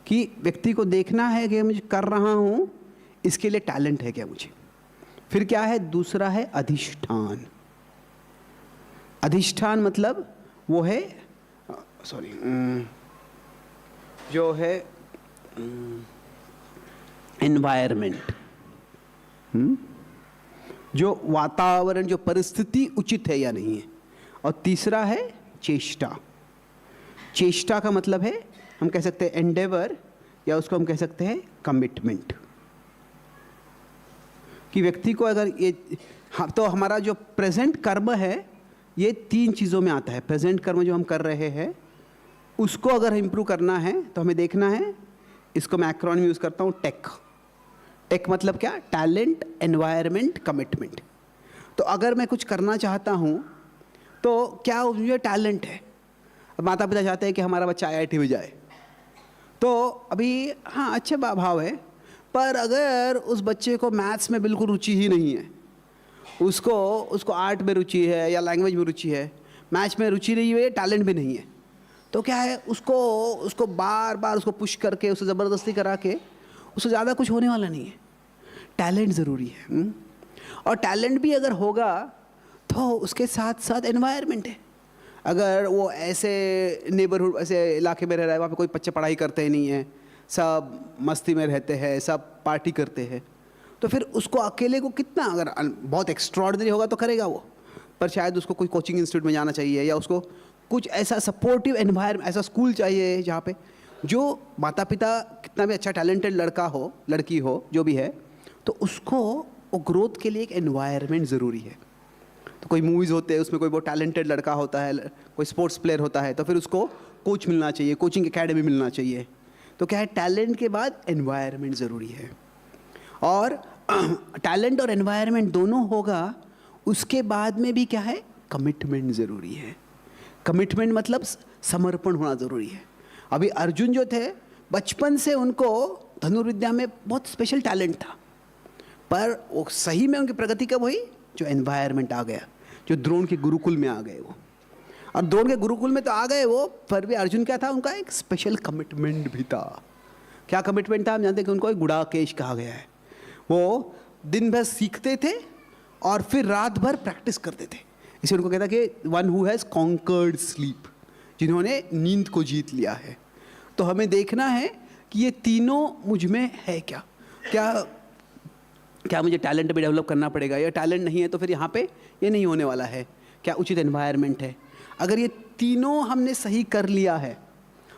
कि व्यक्ति को देखना है कि मुझे कर रहा हूँ इसके लिए टैलेंट है क्या मुझे। फिर क्या है, दूसरा है अधिष्ठान। अधिष्ठान मतलब वो है जो है एनवायरनमेंट, जो वातावरण, जो परिस्थिति उचित है या नहीं है। और तीसरा है चेष्टा। चेष्टा का मतलब है हम कह सकते हैं एंडेवर, या उसको हम कह सकते हैं कमिटमेंट, कि व्यक्ति को अगर ये तो हमारा जो प्रेजेंट कर्म है ये 3 चीज़ों में आता है। प्रेजेंट कर्म जो हम कर रहे हैं उसको अगर इम्प्रूव करना है तो हमें देखना है, इसको मैं एक्रोनिम यूज़ करता हूँ टेक। टेक मतलब क्या, टैलेंट, एनवायरनमेंट, कमिटमेंट। तो अगर मैं कुछ करना चाहता हूँ तो क्या मुझे टैलेंट है, अब माता पिता चाहते हैं कि हमारा बच्चा IIT में जाए, तो अभी हाँ अच्छे भाव है, पर अगर उस बच्चे को मैथ्स में बिल्कुल रुचि ही नहीं है, उसको आर्ट में रुचि है या लैंग्वेज में रुचि है, मैथ्स में रुचि नहीं है, टैलेंट भी नहीं है, तो क्या है, उसको बार बार उसको पुश करके, उससे ज़बरदस्ती करा के उससे ज़्यादा कुछ होने वाला नहीं है। टैलेंट ज़रूरी है। और टैलेंट भी अगर होगा तो उसके साथ साथ एनवायरनमेंट है। अगर वो ऐसे नेबरहुड, ऐसे इलाके में रह रहा है, वहाँ पे कोई बच्चे पढ़ाई करते नहीं हैं, सब मस्ती में रहते हैं, सब पार्टी करते हैं, तो फिर उसको अकेले को कितना, अगर बहुत एक्स्ट्रॉर्डिनरी होगा तो करेगा वो, पर शायद उसको कोई कोचिंग इंस्टीट्यूट में जाना चाहिए, या उसको कुछ ऐसा सपोर्टिव एनवायरनमेंट, ऐसा स्कूल चाहिए जहाँ पे जो माता पिता, कितना भी अच्छा टैलेंटेड लड़का हो, लड़की हो, जो भी है, तो उसको वो ग्रोथ के लिए एक एनवायरनमेंट ज़रूरी है। तो कोई मूवीज़ होते हैं, उसमें कोई बहुत टैलेंटेड लड़का होता है, कोई स्पोर्ट्स प्लेयर होता है, तो फिर उसको कोच मिलना चाहिए, कोचिंग एकेडमी मिलना चाहिए। तो क्या है, टैलेंट के बाद एनवायरनमेंट ज़रूरी है। और टैलेंट और एनवायरनमेंट दोनों होगा, उसके बाद में भी क्या है, कमिटमेंट ज़रूरी है। कमिटमेंट मतलब समर्पण होना ज़रूरी है। अभी अर्जुन जो थे, बचपन से उनको धनुर्विद्या में बहुत स्पेशल टैलेंट था, पर वो सही में उनकी प्रगति कब हुई, जो एनवायरनमेंट आ गया, जो द्रोण के गुरुकुल में आ गए वो। और द्रोण के गुरुकुल में तो आ गए वो, पर भी अर्जुन क्या था, उनका एक स्पेशल कमिटमेंट भी था। क्या कमिटमेंट था, हम जानते हैं कि उनको एक गुड़ाकेश कहा गया है। वो दिन भर सीखते थे और फिर रात भर प्रैक्टिस करते थे, इसे उनको कहता कि one who has conquered sleep, जिन्होंने नींद को जीत लिया है। तो हमें देखना है कि ये तीनों मुझ में है क्या, क्या मुझे टैलेंट भी डेवलप करना पड़ेगा, या टैलेंट नहीं है तो फिर यहाँ पे ये नहीं होने वाला है, क्या उचित एनवायरनमेंट है। अगर ये तीनों हमने सही कर लिया है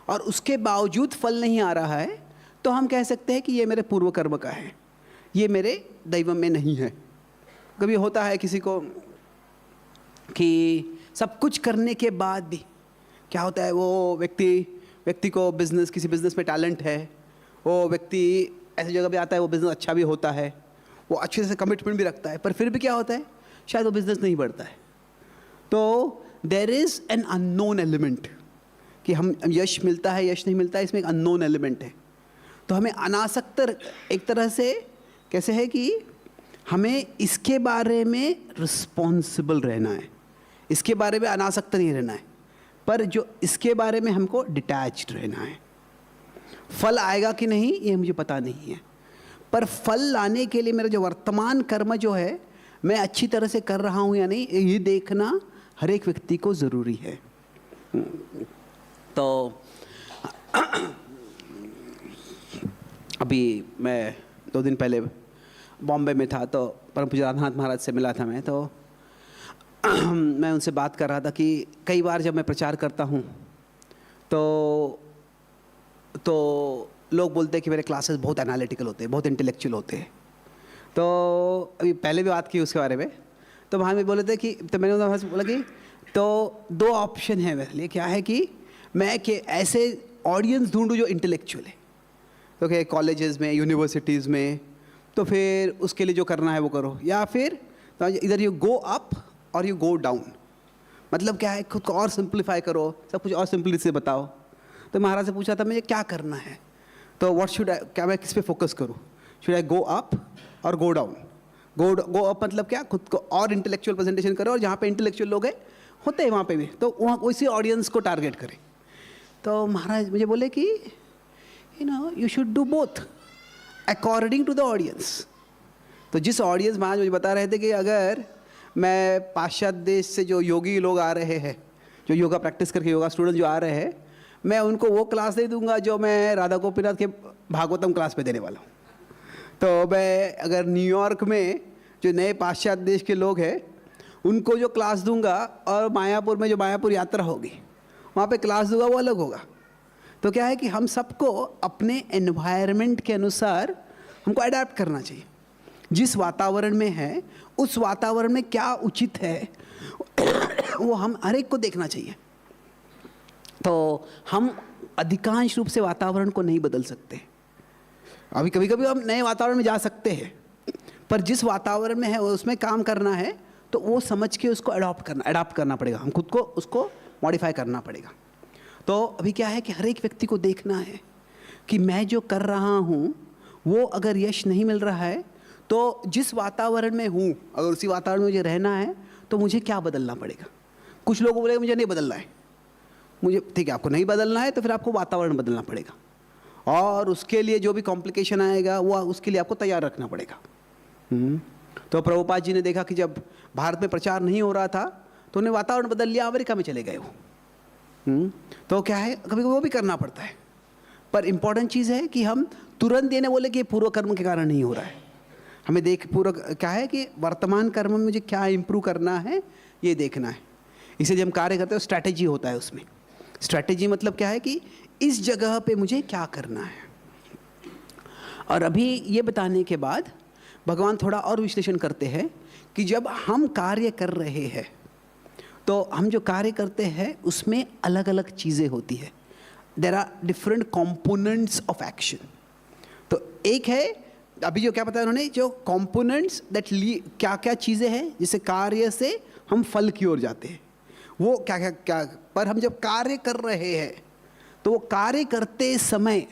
और उसके बावजूद फल नहीं आ रहा है, तो हम कह सकते हैं कि ये मेरे पूर्व कर्म का है, ये मेरे दैव में नहीं है। कभी होता है किसी को कि सब कुछ करने के बाद भी क्या होता है, वो व्यक्ति को किसी बिज़नेस में टैलेंट है, वो व्यक्ति ऐसी जगह पे आता है, वो बिज़नेस अच्छा भी होता है, वो अच्छे से कमिटमेंट भी रखता है, पर फिर भी क्या होता है, शायद वो बिज़नेस नहीं बढ़ता है। तो there is an unknown element, कि हम यश मिलता है, यश नहीं मिलता है, इसमें एक अननोन एलिमेंट है। तो हमें अनासक्त एक तरह से कैसे है कि हमें इसके बारे में रिस्पॉन्सिबल रहना है, इसके बारे में अनासक्त नहीं रहना है, पर जो इसके बारे में हमको डिटैच्ड रहना है। फल आएगा कि नहीं ये मुझे पता नहीं है, पर फल लाने के लिए मेरा जो वर्तमान कर्म जो है, मैं अच्छी तरह से कर रहा हूँ या नहीं, ये देखना हर एक व्यक्ति को ज़रूरी है। तो अभी मैं 2 दिन पहले बॉम्बे में था, तो परम पूज्य राधानाथ महाराज से मिला था मैं, तो मैं उनसे बात कर रहा था कि कई बार जब मैं प्रचार करता हूँ तो लोग बोलते हैं कि मेरे क्लासेस बहुत एनालिटिकल होते हैं, बहुत इंटेलेक्चुअल होते हैं। तो अभी पहले भी बात की उसके बारे में, तो वहाँ में बोले थे कि, तो मैंने उन्हें बोला कि तो 2 ऑप्शन है मेरे लिए, क्या है कि मैं कि ऐसे ऑडियंस ढूंढूँ जो इंटेलेक्चुअल है, तो क्या कॉलेजेस में, यूनिवर्सिटीज़ में, तो फिर उसके लिए जो करना है वो करो, या फिर तो इधर यू गो अप और यू गो डाउन। मतलब क्या है, खुद को और सिंप्लीफाई करो, सब कुछ और सिंपली से बताओ। तो महाराज से पूछा था मुझे क्या करना है, तो व्हाट शुड आई, क्या मैं किस पे फोकस करूँ, शुड आई गो अप और गो डाउन। गो अप मतलब क्या, खुद को और इंटेलेक्चुअल प्रेजेंटेशन करो, और जहाँ पे इंटेलेक्चुअल लोग हैं होते हैं वहाँ पे भी, तो वहाँ उसी ऑडियंस को टारगेट करें। तो महाराज मुझे बोले कि you should do both according to the audience. तो जिस ऑडियंस, महाराज मुझे बता रहे थे कि अगर मैं पाश्चात्य देश से जो योगी लोग आ रहे हैं, जो योगा प्रैक्टिस करके योगा स्टूडेंट जो आ रहे हैं, मैं उनको वो क्लास दे दूंगा जो मैं राधा गोपीनाथ के भागवतम क्लास पे देने वाला हूँ। तो मैं अगर न्यूयॉर्क में जो नए पाश्चात्य देश के लोग हैं उनको जो क्लास दूंगा, और मायापुर में जो मायापुर यात्रा होगी वहाँ पे क्लास दूंगा, वो अलग होगा। तो क्या है कि हम सबको अपने एनवायरनमेंट के अनुसार हमको अडेप्ट करना चाहिए। जिस वातावरण में है उस वातावरण में क्या उचित है वो हम हर एक को देखना चाहिए। तो हम अधिकांश रूप से वातावरण को नहीं बदल सकते। अभी कभी कभी हम नए वातावरण में जा सकते हैं, पर जिस वातावरण में है उसमें काम करना है, तो वो समझ के उसको अडॉप्ट करना पड़ेगा, हम खुद को उसको मॉडिफाई करना पड़ेगा। तो अभी क्या है कि हर एक व्यक्ति को देखना है कि मैं जो कर रहा हूँ वो अगर यश नहीं मिल रहा है तो जिस वातावरण में हूँ, अगर उसी वातावरण में मुझे रहना है तो मुझे क्या बदलना पड़ेगा? कुछ लोग बोलेंगे मुझे नहीं बदलना है, मुझे ठीक है, आपको नहीं बदलना है तो फिर आपको वातावरण बदलना पड़ेगा, और उसके लिए जो भी कॉम्प्लिकेशन आएगा वो उसके लिए आपको तैयार रखना पड़ेगा। तो प्रभुपाद जी ने देखा कि जब भारत में प्रचार नहीं हो रहा था तो उन्हें वातावरण बदल लिया, अमेरिका में चले गए वो। तो क्या है, कभी वो भी करना पड़ता है। पर इम्पॉर्टेंट चीज़ है कि हम तुरंत ये नहीं बोले कि पूर्व कर्म के कारण नहीं हो रहा है, हमें देख पूर्व क्या है कि वर्तमान कर्म में मुझे क्या इम्प्रूव करना है ये देखना है। इसे जब हम कार्य करते हैं स्ट्रैटेजी होता है उसमें। स्ट्रैटेजी मतलब क्या है कि इस जगह पे मुझे क्या करना है। और अभी ये बताने के बाद भगवान थोड़ा और विश्लेषण करते हैं कि जब हम कार्य कर रहे हैं तो हम जो कार्य करते हैं उसमें अलग अलग चीज़ें होती है। There are different components of action. तो एक है अभी जो क्या बताया उन्होंने, जो कंपोनेंट्स दैट क्या क्या चीज़ें हैं जिससे कार्य से हम फल की ओर जाते हैं, वो क्या क्या क्या। पर हम जब कार्य कर रहे हैं तो वो कार्य करते समय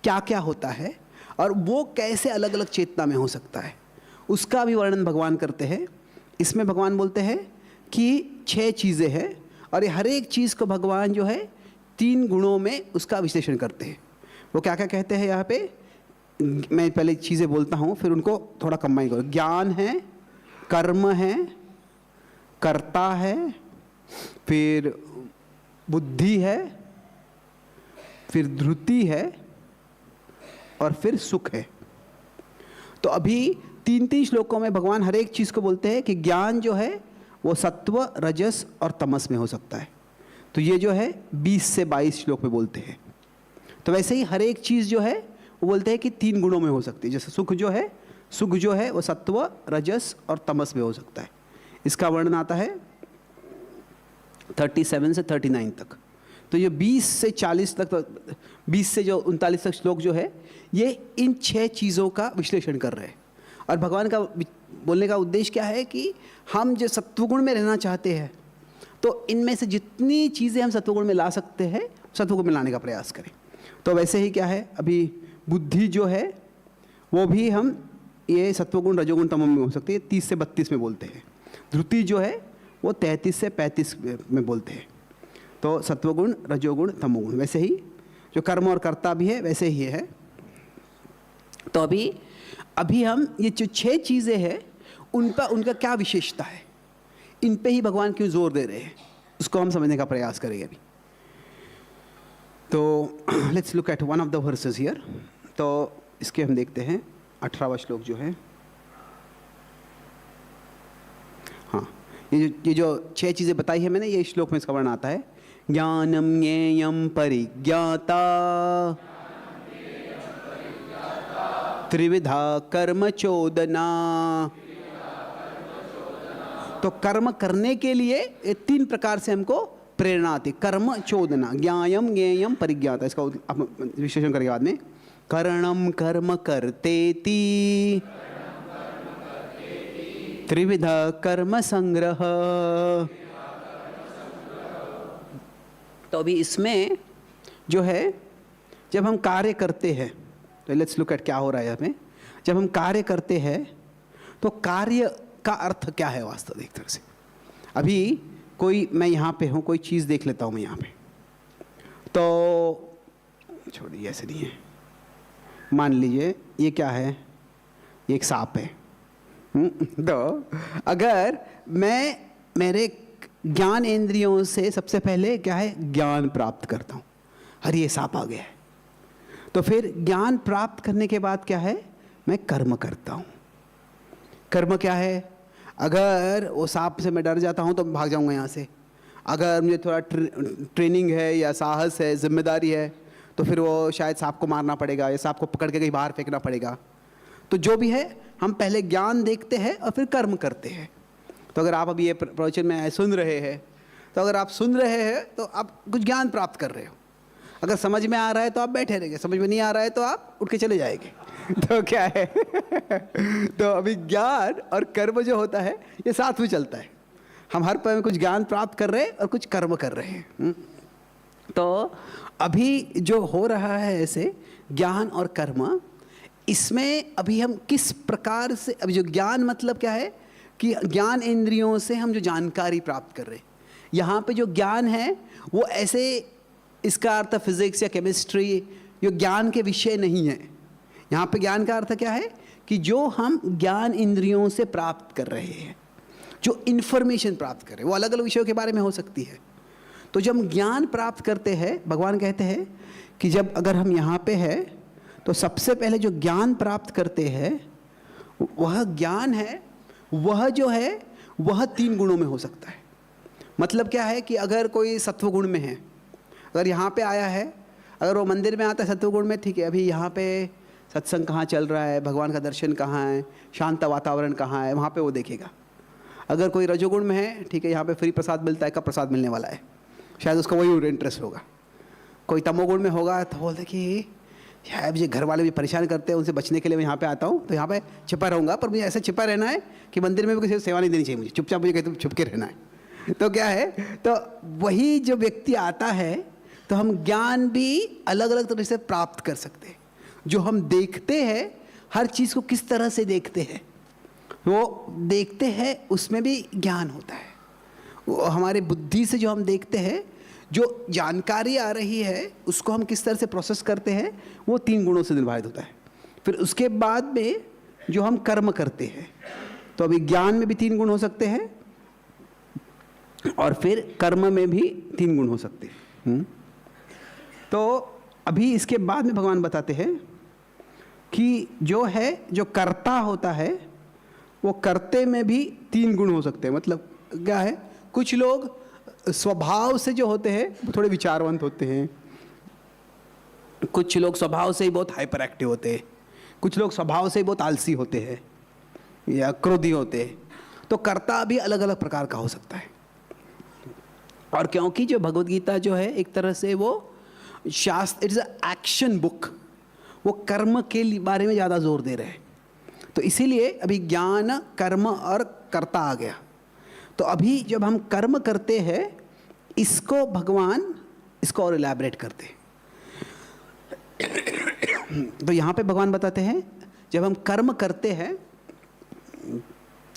क्या क्या होता है और वो कैसे अलग अलग चेतना में हो सकता है, उसका भी वर्णन भगवान करते हैं। इसमें भगवान बोलते हैं कि 6 चीज़ें हैं और ये हर एक चीज़ को भगवान जो है 3 गुणों में उसका विश्लेषण करते हैं। वो क्या क्या कहते हैं यहाँ पे, मैं पहले चीज़ें बोलता हूँ फिर उनको थोड़ा कंबाइन करो। ज्ञान है, कर्म है, कर्ता है, फिर बुद्धि है, फिर धृति है और फिर सुख है। तो अभी 3-3 श्लोकों में भगवान हर एक चीज़ को बोलते हैं कि ज्ञान जो है वो सत्व, रजस और तमस में हो सकता है। तो ये जो है 20 से 22 श्लोक में बोलते हैं। तो वैसे ही हर एक चीज़ जो है वो बोलते हैं कि 3 गुणों में हो सकती है। जैसे सुख जो है वो सत्व, रजस और तमस में हो सकता है। इसका वर्णन आता है 37 से 39 तक। तो ये 20 से 40 तक, 20 से जो 39 तक श्लोक जो है ये इन 6 चीज़ों का विश्लेषण कर रहे हैं। और भगवान का बोलने का उद्देश्य क्या है कि हम जो सत्वगुण में रहना चाहते हैं तो इनमें से जितनी चीज़ें हम सत्वगुण में ला सकते हैं सत्वगुण में लाने का प्रयास करें। तो वैसे ही क्या है, अभी बुद्धि जो है वो भी हम ये सत्वगुण, रजोगुण, तमोगुण में हो सकती है, 30 से 32 में बोलते हैं। धृति जो है वो 33 से 35 में बोलते हैं। तो सत्वगुण, रजोगुण, तमोगुण। वैसे ही जो कर्म और कर्ता भी है वैसे ही है। तो अभी हम ये जो 6 चीज़ें हैं उनका क्या विशेषता है, इन पे ही भगवान क्यों जोर दे रहे हैं, उसको हम समझने का प्रयास करेंगे अभी। तो let's look at one of the versus here. तो इसके हम देखते हैं 18वां श्लोक जो है। हाँ, ये जो 6 चीज़ें बताई है मैंने, ये श्लोक में इसका वर्णन आता है। ज्ञानम ज्ञेयम परिज्ञाता त्रिविधा कर्म चोदना। तो कर्म करने के लिए 3 प्रकार से हमको प्रेरणा आती। कर्म चोदना, ज्ञायम ज्ञेयम परिज्ञाता, इसका विश्लेषण करेंगे बाद में। करणम कर्म करतेति त्रिविधा कर्म संग्रह। तो अभी इसमें जो है जब हम कार्य करते हैं तो लेट्स लुक एट क्या हो रहा है यहाँ पे। जब हम कार्य करते हैं तो कार्य का अर्थ क्या है वास्तव एक तरह से। अभी मैं यहाँ पे हूँ, कोई चीज़ देख लेता हूँ मैं यहाँ पे, तो छोड़िए ऐसे नहीं है। मान लीजिए ये क्या है, ये एक सांप है। तो अगर मैं मेरे ज्ञान इंद्रियों से सबसे पहले क्या है, ज्ञान प्राप्त करता हूँ, अरे ये सांप आ गया है, तो फिर ज्ञान प्राप्त करने के बाद क्या है, मैं कर्म करता हूँ। कर्म क्या है, अगर वो सांप से मैं डर जाता हूँ तो भाग जाऊँगा यहाँ से। अगर मुझे थोड़ा ट्रेनिंग है या साहस है, जिम्मेदारी है, तो फिर वो शायद सांप को मारना पड़ेगा या सांप को पकड़ के कहीं बाहर फेंकना पड़ेगा। तो जो भी है हम पहले ज्ञान देखते हैं और फिर कर्म करते हैं। तो अगर आप अभी ये प्रवचन में सुन रहे हैं, तो अगर आप सुन रहे हैं तो आप कुछ ज्ञान प्राप्त कर रहे हो। अगर समझ में आ रहा है तो आप बैठे रहेंगे, समझ में नहीं आ रहा है तो आप उठ के चले जाएंगे। तो क्या है तो अभी ज्ञान और कर्म जो होता है ये साथ में चलता है। हम हर पल में कुछ ज्ञान प्राप्त कर रहे हैं और कुछ कर्म कर रहे हैं। तो अभी जो हो रहा है ऐसे ज्ञान और कर्म इसमें अभी हम किस प्रकार से, अभी जो ज्ञान मतलब क्या है कि ज्ञान इंद्रियों से हम जो जानकारी प्राप्त कर रहे हैं, यहाँ पे जो ज्ञान है वो ऐसे, इसका अर्थ फिजिक्स या केमिस्ट्री जो ज्ञान के विषय नहीं है। यहाँ पे ज्ञान का अर्थ क्या है कि जो हम ज्ञान इंद्रियों से प्राप्त कर रहे हैं, जो इन्फॉर्मेशन प्राप्त कर रहे हैं, वो अलग अलग विषयों के बारे में हो सकती है। तो जब हम ज्ञान प्राप्त करते हैं, भगवान कहते हैं कि जब अगर हम यहाँ पे है तो सबसे पहले जो ज्ञान प्राप्त करते हैं वह ज्ञान है, वह जो है वह 3 गुणों में हो सकता है। मतलब क्या है कि अगर कोई सत्व गुण में है, अगर यहाँ पे आया है, अगर वो मंदिर में आता है सत्व गुण में, ठीक है, अभी यहाँ पे सत्संग कहाँ चल रहा है, भगवान का दर्शन कहाँ है, शांत वातावरण कहाँ है, वहाँ पे वो देखेगा। अगर कोई रजोगुण में है, ठीक है, यहाँ पे फ्री प्रसाद मिलता है, कब प्रसाद मिलने वाला है, शायद उसका वही इंटरेस्ट होगा। कोई तमोगुण में होगा तो बोलते कि शायद मुझे घर वाले भी परेशान करते हैं, उनसे बचने के लिए मैं यहाँ पे आता हूँ, तो यहाँ पे छिपा रहूँगा, पर मुझे ऐसा छिपा रहना है कि मंदिर में भी किसी को सेवा नहीं देनी चाहिए, मुझे चुपचाप मुझे कहते छुप के रहना है। तो क्या है, तो वही जो व्यक्ति आता है, तो हम ज्ञान भी अलग अलग तरह से प्राप्त कर सकते हैं। जो हम देखते हैं, हर चीज़ को किस तरह से देखते हैं, वो देखते हैं, उसमें भी ज्ञान होता है। वो हमारे बुद्धि से जो हम देखते हैं, जो जानकारी आ रही है, उसको हम किस तरह से प्रोसेस करते हैं, वो 3 गुणों से निर्धारित होता है। फिर उसके बाद में जो हम कर्म करते हैं, तो अभी ज्ञान में भी 3 गुण हो सकते हैं और फिर कर्म में भी 3 गुण हो सकते हैं। तो अभी इसके बाद में भगवान बताते हैं कि जो है, जो कर्ता होता है, वो कर्ते में भी 3 गुण हो सकते हैं। मतलब क्या है, कुछ लोग स्वभाव से जो होते हैं वो थोड़े विचारवंत होते हैं, कुछ लोग स्वभाव से ही बहुत हाइपर एक्टिव होते हैं, कुछ लोग स्वभाव से ही बहुत आलसी होते हैं या क्रोधी होते हैं। तो कर्ता भी अलग अलग प्रकार का हो सकता है। और क्योंकि जो भगवद गीता जो है एक तरह से वो शास्त्र, इट्स अ एक्शन बुक, वो कर्म के बारे में ज़्यादा जोर दे रहे हैं। तो इसीलिए अभी ज्ञान, कर्म और कर्ता आ गया। तो अभी जब हम कर्म करते हैं, इसको भगवान इसको और इलैबोरेट करते हैं। तो यहाँ पे भगवान बताते हैं, जब हम कर्म करते हैं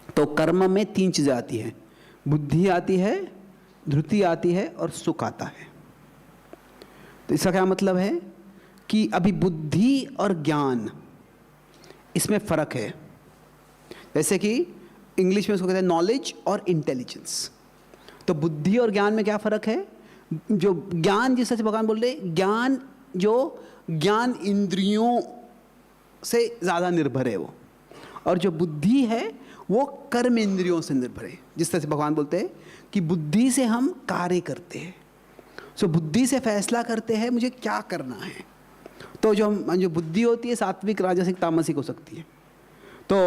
तो कर्म में 3 चीज़ें आती हैं, बुद्धि आती है, धृति आती है और सुख आता है। तो इसका क्या मतलब है कि अभी बुद्धि और ज्ञान, इसमें फ़र्क है। जैसे कि इंग्लिश में उसको कहते हैं नॉलेज और इंटेलिजेंस। तो बुद्धि और ज्ञान में क्या फ़र्क है? जो ज्ञान, जिस तरह से भगवान बोल रहे, ज्ञान जो ज्ञान इंद्रियों से ज़्यादा निर्भर है वो, और जो बुद्धि है वो कर्म इंद्रियों से निर्भर है। जिस तरह से भगवान बोलते हैं कि बुद्धि से हम कार्य करते हैं, सो बुद्धि से फैसला करते हैं मुझे क्या करना है। तो जो बुद्धि होती है सात्विक, राजसिक, तामसिक हो सकती है। तो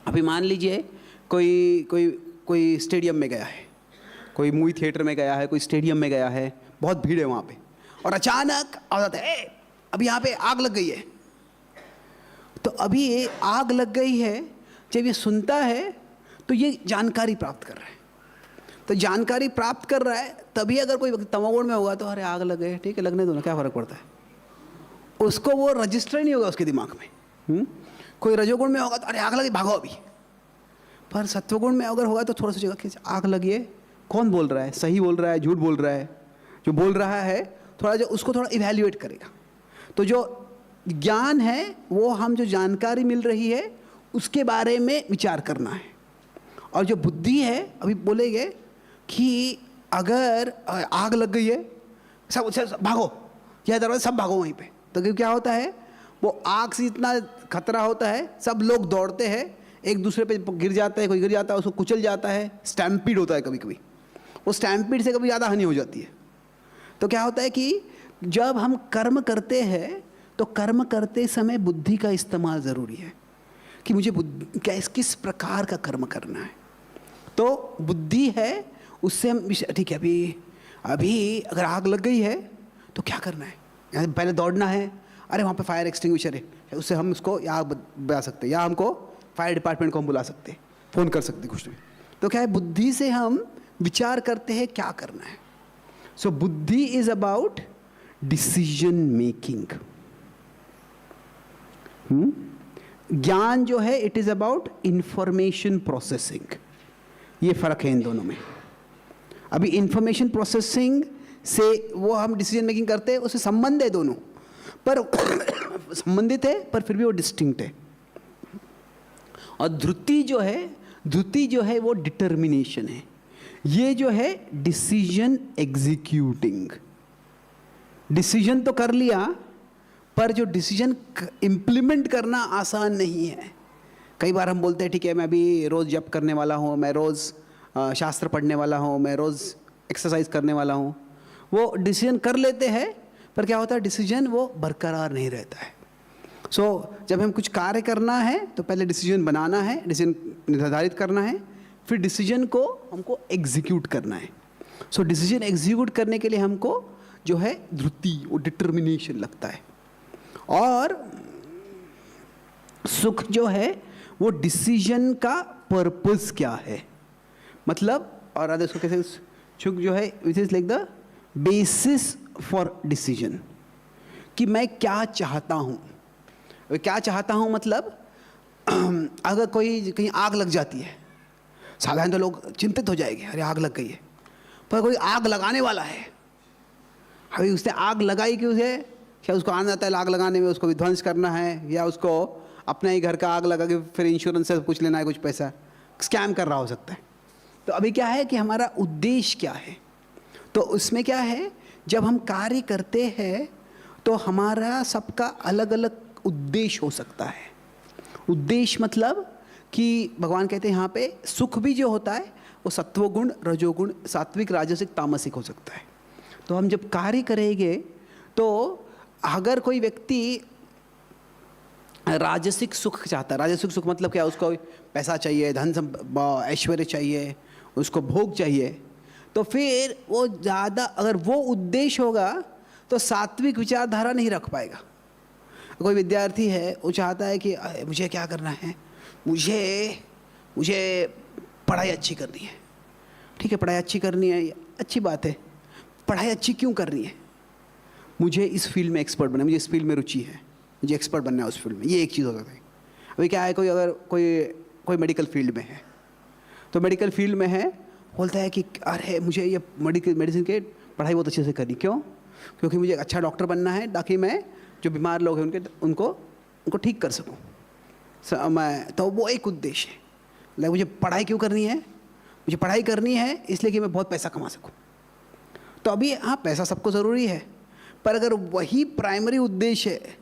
अभी मान लीजिए कोई स्टेडियम में गया है, कोई मूवी थिएटर में गया है, कोई स्टेडियम में गया है, बहुत भीड़ है वहाँ पे, और अचानक आवाज़ है अभी यहाँ पे आग लग गई है। तो अभी ये आग लग गई है, जब ये सुनता है तो ये जानकारी प्राप्त कर रहा है। तो जानकारी प्राप्त कर रहा है, तभी अगर कोई तमोगुण में होगा तो अरे आग लग गई, ठीक है लगने दो ना, क्या फ़र्क पड़ता है, उसको वो रजिस्टर नहीं होगा उसके दिमाग में। कोई रजोगुण में होगा तो अरे आग लगी भागो अभी। पर सत्वगुण में अगर होगा तो थोड़ा सोचेगा कि आग लगी है, कौन बोल रहा है, सही बोल रहा है, झूठ बोल रहा है, जो बोल रहा है थोड़ा जो उसको थोड़ा इवैल्यूएट करेगा। तो जो ज्ञान है वो हम जो जानकारी मिल रही है उसके बारे में विचार करना है। और जो बुद्धि है, अभी बोलेंगे कि अगर आग लग गई है सब भागो, यह दरवाजा सब भागो वहीं पे। तो क्या होता है, वो आग से इतना खतरा होता है, सब लोग दौड़ते हैं, एक दूसरे पे गिर जाता है, कोई गिर जाता है उसको कुचल जाता है, स्टैम्पीड होता है कभी कभी, वो स्टैम्पीड से कभी ज़्यादा हानि हो जाती है। तो क्या होता है कि जब हम कर्म करते हैं तो कर्म करते समय बुद्धि का इस्तेमाल ज़रूरी है कि मुझे किस प्रकार का कर्म करना है। तो बुद्धि है, उससे हम ठीक है अभी अगर आग लग गई है तो क्या करना है, यहाँ पहले दौड़ना है, अरे वहाँ पे फायर एक्सटिंग्विशर है, उससे हम उसको या बचा सकते हैं, या हमको फायर डिपार्टमेंट को हम बुला सकते हैं, फ़ोन कर सकते कुछ भी। तो क्या है, बुद्धि से हम विचार करते हैं क्या करना है। सो बुद्धि इज अबाउट डिसीजन मेकिंग। ज्ञान जो है it is about information processing, ये फर्क है इन दोनों में। अभी इंफॉर्मेशन प्रोसेसिंग से वो हम डिसीजन मेकिंग करते हैं, उससे संबंध है दोनों, पर संबंधित है पर फिर भी वो डिस्टिंक्ट है। और धृति जो है वो डिटर्मिनेशन है, ये जो है डिसीजन एग्जीक्यूटिंग। डिसीजन तो कर लिया पर जो डिसीजन इम्प्लीमेंट करना आसान नहीं है। कई बार हम बोलते हैं ठीक है मैं अभी रोज़ जप करने वाला हूँ, मैं रोज़ शास्त्र पढ़ने वाला हूँ, मैं रोज़ एक्सरसाइज करने वाला हूँ, वो डिसीजन कर लेते हैं पर क्या होता है डिसीजन वो बरकरार नहीं रहता है। जब हम कुछ कार्य करना है तो पहले डिसीजन बनाना है, डिसीजन निर्धारित करना है, फिर डिसीजन को हमको एग्जीक्यूट करना है। डिसीजन एग्जीक्यूट करने के लिए हमको जो है धृति वो डिटर्मिनेशन लगता है। और सुख जो है वो डिसीजन का पर्पस क्या है, मतलब और आधे सुख कैसे, सुख जो है which is like the basis for decision, कि मैं क्या चाहता हूँ। क्या चाहता हूँ मतलब अगर कोई कहीं आग लग जाती है, साधारण तो लोग चिंतित हो जाएंगे, अरे आग लग गई है, पर कोई आग लगाने वाला है, अभी उसने आग लगाई कि उसे क्या उसको आना आता है आग लगाने में, उसको विध्वंस करना है या उसको अपने ही घर का आग लगा के फिर इंश्योरेंस से पूछ लेना है कुछ पैसा, स्कैम कर रहा हो सकता है। तो अभी क्या है कि हमारा उद्देश्य क्या है, तो उसमें क्या है जब हम कार्य करते हैं तो हमारा सबका अलग अलग उद्देश्य हो सकता है। उद्देश्य मतलब कि भगवान कहते हैं यहाँ पे सुख भी जो होता है वो सत्वगुण, रजोगुण, सात्विक, राजसिक, तामसिक हो सकता है। तो हम जब कार्य करेंगे तो अगर कोई व्यक्ति राजसिक सुख चाहता है, राजसिक सुख मतलब क्या, उसको पैसा चाहिए, धन ऐश्वर्य चाहिए, उसको भोग चाहिए, तो फिर वो ज़्यादा अगर वो उद्देश्य होगा तो सात्विक विचारधारा नहीं रख पाएगा। कोई विद्यार्थी है वो चाहता है कि मुझे क्या करना है, मुझे पढ़ाई अच्छी करनी है। ठीक है, पढ़ाई अच्छी करनी है, अच्छी बात है। पढ़ाई अच्छी क्यों करनी है? मुझे इस फील्ड में एक्सपर्ट बनना है, मुझे इस फील्ड में रुचि है, मुझे एक्सपर्ट बनना है उस फील्ड में। ये एक चीज़ हो सकती है। अभी क्या है, कोई मेडिकल फील्ड में है, तो मेडिकल फील्ड में है, बोलता है कि अरे मुझे ये मेडिसिन के पढ़ाई बहुत अच्छे से करनी। क्यों? क्योंकि मुझे अच्छा डॉक्टर बनना है ताकि मैं जो बीमार लोग हैं उनको ठीक कर सकूं। तो वो एक उद्देश्य है। लाइक मुझे पढ़ाई क्यों करनी है? मुझे पढ़ाई करनी है इसलिए कि मैं बहुत पैसा कमा सकूं। तो अभी हाँ, पैसा सबको ज़रूरी है, पर अगर वही प्राइमरी उद्देश्य है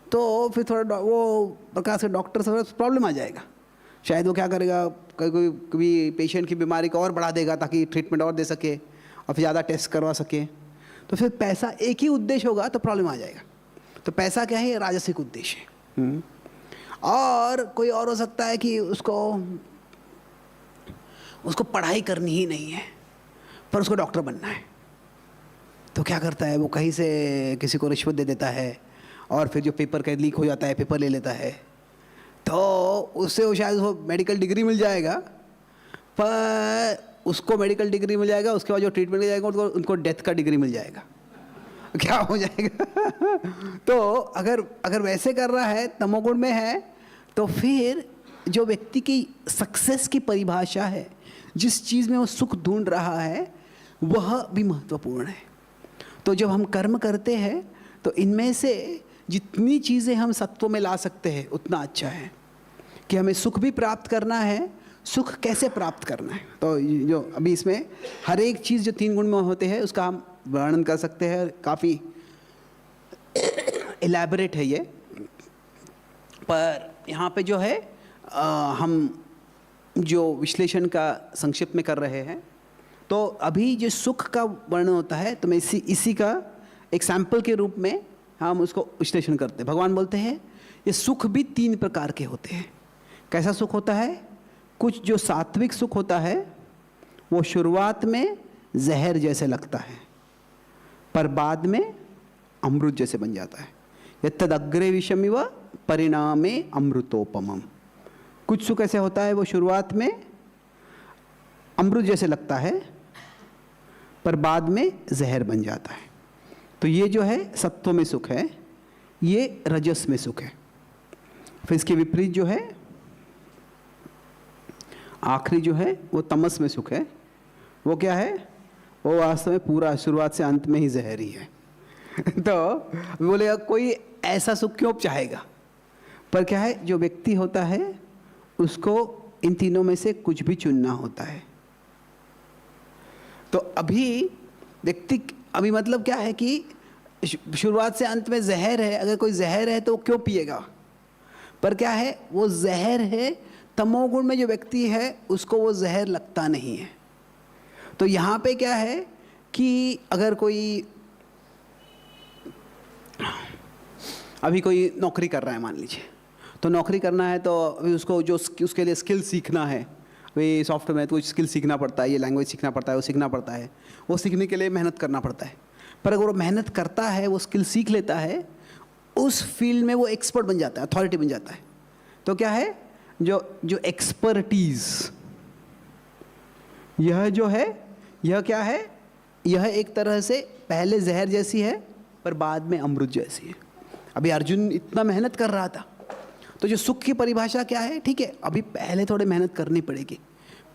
तो फिर थोड़ा वो प्रकार से डॉक्टर से प्रॉब्लम आ जाएगा। शायद वो क्या करेगा, कभी पेशेंट की बीमारी को और बढ़ा देगा ताकि ट्रीटमेंट और दे सके और फिर ज़्यादा टेस्ट करवा सके। तो फिर पैसा एक ही उद्देश्य होगा तो प्रॉब्लम आ जाएगा। तो पैसा क्या है? राजसिक उद्देश्य है। और कोई और हो सकता है कि उसको पढ़ाई करनी ही नहीं है पर उसको डॉक्टर बनना है। तो क्या करता है, वो कहीं से किसी को रिश्वत दे देता है और फिर जो पेपर का लीक हो जाता है, पेपर ले लेता है, तो उससे वो शायद वो मेडिकल डिग्री मिल जाएगा, पर उसको मेडिकल डिग्री मिल जाएगा, उसके बाद जो ट्रीटमेंट जाएगा उनको डेथ का डिग्री मिल जाएगा। क्या हो जाएगा? तो अगर वैसे कर रहा है, तमोगुण में है, तो फिर जो व्यक्ति की सक्सेस की परिभाषा है, जिस चीज़ में वो सुख ढूंढ रहा है, वह भी महत्वपूर्ण है। तो जब हम कर्म करते हैं तो इनमें से जितनी चीज़ें हम सत्व में ला सकते हैं उतना अच्छा है। कि हमें सुख भी प्राप्त करना है, सुख कैसे प्राप्त करना है। तो जो अभी इसमें हर एक चीज़ जो 3 गुण में होते हैं उसका हम वर्णन कर सकते हैं, काफ़ी इलैबोरेट है ये। पर यहाँ पे जो है हम जो विश्लेषण का संक्षिप्त में कर रहे हैं, तो अभी जो सुख का वर्णन होता है तो मैं इसी का एक सैंपल के रूप में हम उसको विश्लेषण करते हैं। भगवान बोलते हैं ये सुख भी 3 प्रकार के होते हैं। कैसा सुख होता है? कुछ जो सात्विक सुख होता है वो शुरुआत में जहर जैसे लगता है पर बाद में अमृत जैसे बन जाता है। यत्तदग्रे विषमिव परिणामे अमृतोपमम। कुछ सुख ऐसे होता है वो शुरुआत में अमृत जैसे लगता है पर बाद में जहर बन जाता है। तो ये जो है सत्व में सुख है, ये रजस में सुख है। फिर इसके विपरीत जो है आखिरी जो है वो तमस में सुख है। वो क्या है? वो वास्तव में पूरा शुरुआत से अंत में ही जहरी है। तो बोलेगा कोई ऐसा सुख क्यों चाहेगा? पर क्या है, जो व्यक्ति होता है उसको इन तीनों में से कुछ भी चुनना होता है। तो अभी व्यक्ति, अभी मतलब क्या है कि शुरुआत से अंत में जहर है। अगर कोई जहर है तो क्यों पिएगा? पर क्या है, वो जहर है, तमोगुण में जो व्यक्ति है उसको वो जहर लगता नहीं है। तो यहाँ पे क्या है कि अगर कोई अभी कोई नौकरी कर रहा है, मान लीजिए, तो नौकरी करना है तो अभी उसको जो उसके लिए स्किल सीखना है, वही सॉफ्टवेयर में तो कुछ स्किल सीखना पड़ता है, ये लैंग्वेज सीखना पड़ता है, वो सीखना पड़ता है। वो सीखने के लिए मेहनत करना पड़ता है। पर अगर वो मेहनत करता है, वो स्किल सीख लेता है, उस फील्ड में वो एक्सपर्ट बन जाता है, अथॉरिटी बन जाता है। तो क्या है, जो एक्सपर्टीज, यह जो है, यह क्या है, यह एक तरह से पहले जहर जैसी है पर बाद में अमृत जैसी है। अभी अर्जुन इतना मेहनत कर रहा था, तो जो सुख की परिभाषा क्या है? ठीक है, अभी पहले थोड़ी मेहनत करनी पड़ेगी,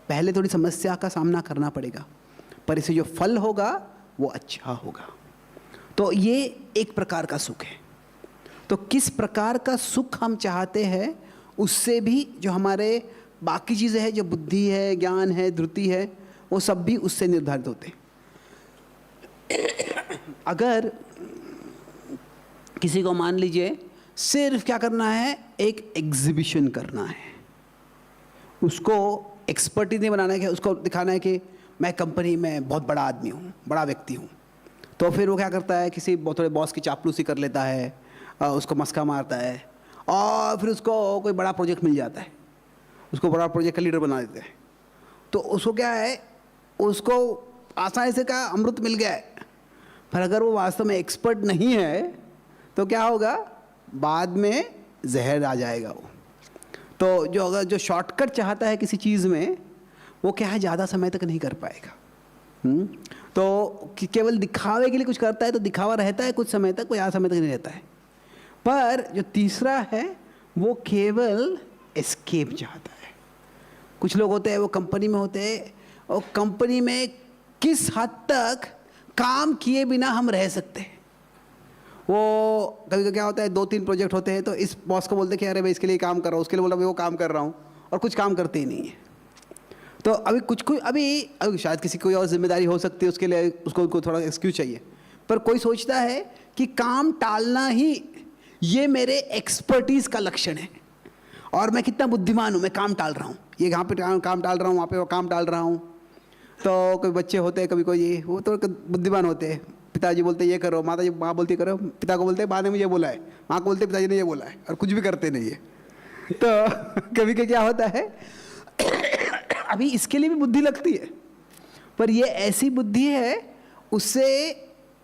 पहले थोड़ी समस्या का सामना करना पड़ेगा, पर इसे जो फल होगा वो अच्छा होगा। तो ये एक प्रकार का सुख है। तो किस प्रकार का सुख हम चाहते हैं, उससे भी जो हमारे बाकी चीज़ें हैं, जो बुद्धि है, ज्ञान है, धृति है, वो सब भी उससे निर्धारित होते हैं। अगर किसी को मान लीजिए सिर्फ क्या करना है, एक एग्जीबिशन करना है, उसको एक्सपर्टीज नहीं बनाना है, उसको दिखाना है कि मैं कंपनी में बहुत बड़ा आदमी हूँ, बड़ा व्यक्ति हूँ, तो फिर वो क्या करता है, किसी थोड़े बॉस की चापलूसी कर लेता है, उसको मस्का मारता है, और फिर उसको कोई बड़ा प्रोजेक्ट मिल जाता है, उसको बड़ा प्रोजेक्ट का लीडर बना देते हैं। तो उसको क्या है, उसको आसानी से क्या अमृत मिल गया है। पर अगर वो वास्तव में एक्सपर्ट नहीं है तो क्या होगा, बाद में जहर आ जाएगा वो। तो जो अगर जो शॉर्टकट चाहता है किसी चीज़ में, वो क्या है, ज़्यादा समय तक नहीं कर पाएगा। तो केवल दिखावे के लिए कुछ करता है तो दिखावा रहता है कुछ समय तक, कोई ज़्यादा समय तक नहीं रहता है। पर जो तीसरा है वो केवल एस्केप चाहता है। कुछ लोग होते हैं वो कंपनी में होते हैं, और कंपनी में किस हद तक काम किए बिना हम रह सकते हैं। वो कभी कभी क्या होता है, 2-3 प्रोजेक्ट होते हैं तो इस बॉस को बोलते हैं कि अरे भाई इसके लिए काम कर रहा हूँ, उसके लिए बोला मैं वो काम कर रहा हूँ, और कुछ काम करते ही नहीं है। तो अभी कुछ अभी शायद किसी कोई और जिम्मेदारी हो सकती है, उसके लिए उसको थोड़ा एक्सक्यूज चाहिए। पर कोई सोचता है कि काम टालना ही ये मेरे एक्सपर्टीज़ का लक्षण है, और मैं कितना बुद्धिमान हूँ, मैं काम टाल रहा हूँ, ये यहाँ पे काम टाल रहा हूँ, वहाँ पे वो काम टाल रहा हूँ। तो कोई बच्चे होते हैं, कभी कोई ये वो तो बुद्धिमान होते हैं, पिताजी बोलते ये करो, माँ बोलती करो, पिता को बोलते माँ ने मुझे बोला है, माँ को बोलते पिताजी ने ये बोला है, और कुछ भी करते नहीं है। तो कभी क्या होता है, अभी इसके लिए भी बुद्धि लगती है, पर ये ऐसी बुद्धि है, उससे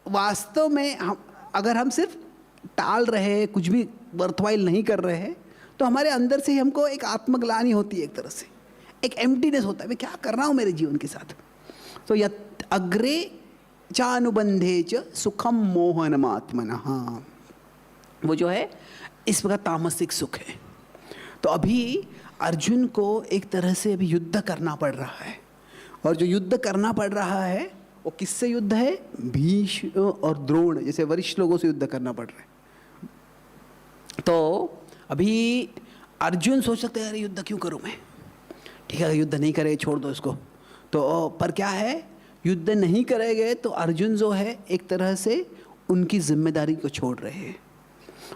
वास्तव में अगर हम सिर्फ टाल रहे हैं, कुछ भी वर्थवाइल नहीं कर रहे हैं, तो हमारे अंदर से ही हमको एक आत्मग्लानि होती है, एक तरह से एक एम्प्टीनेस होता है, मैं क्या कर रहा हूँ मेरे जीवन के साथ। तो यत् अग्रे चानुबंधे च सुखम मोहनमात्मनः, वो जो है इस प्रकार तामसिक सुख है। तो अभी अर्जुन को एक तरह से अभी युद्ध करना पड़ रहा है, और जो युद्ध करना पड़ रहा है वो किससे युद्ध है, भीष्म और द्रोण जैसे वरिष्ठ लोगों से युद्ध करना पड़ रहा है। तो अभी अर्जुन सोच सकते हैं अरे युद्ध क्यों करूं मैं, ठीक है युद्ध नहीं करे, छोड़ दो इसको। तो पर क्या है, युद्ध नहीं करेंगे तो अर्जुन जो है एक तरह से उनकी जिम्मेदारी को छोड़ रहे हैं।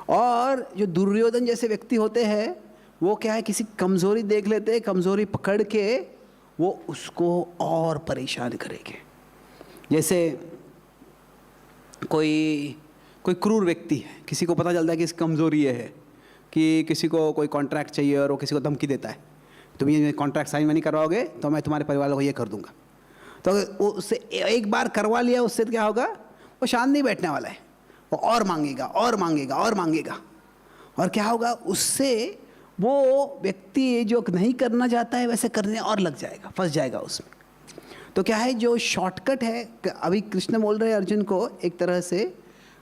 और जो दुर्योधन जैसे व्यक्ति होते हैं वो क्या है, किसी कमज़ोरी देख लेते हैं, कमज़ोरी पकड़ के वो उसको और परेशान करेंगे। जैसे कोई क्रूर व्यक्ति है, किसी को पता चलता है कि इसकी कमज़ोरी ये है कि किसी को कोई कॉन्ट्रैक्ट चाहिए और वो किसी को धमकी देता है, तुम ये कॉन्ट्रैक्ट साइन नहीं करवाओगे तो मैं तुम्हारे परिवार को ये कर दूंगा। तो वो उससे एक बार करवा लिया, उससे क्या होगा, वो शांत नहीं बैठने वाला है, वो और मांगेगा और मांगेगा और मांगेगा, और क्या होगा, उससे वो व्यक्ति जो नहीं करना चाहता है वैसे करने और लग जाएगा, फंस जाएगा उसमें। तो क्या है, जो शॉर्टकट है, अभी कृष्ण बोल रहे हैं अर्जुन को एक तरह से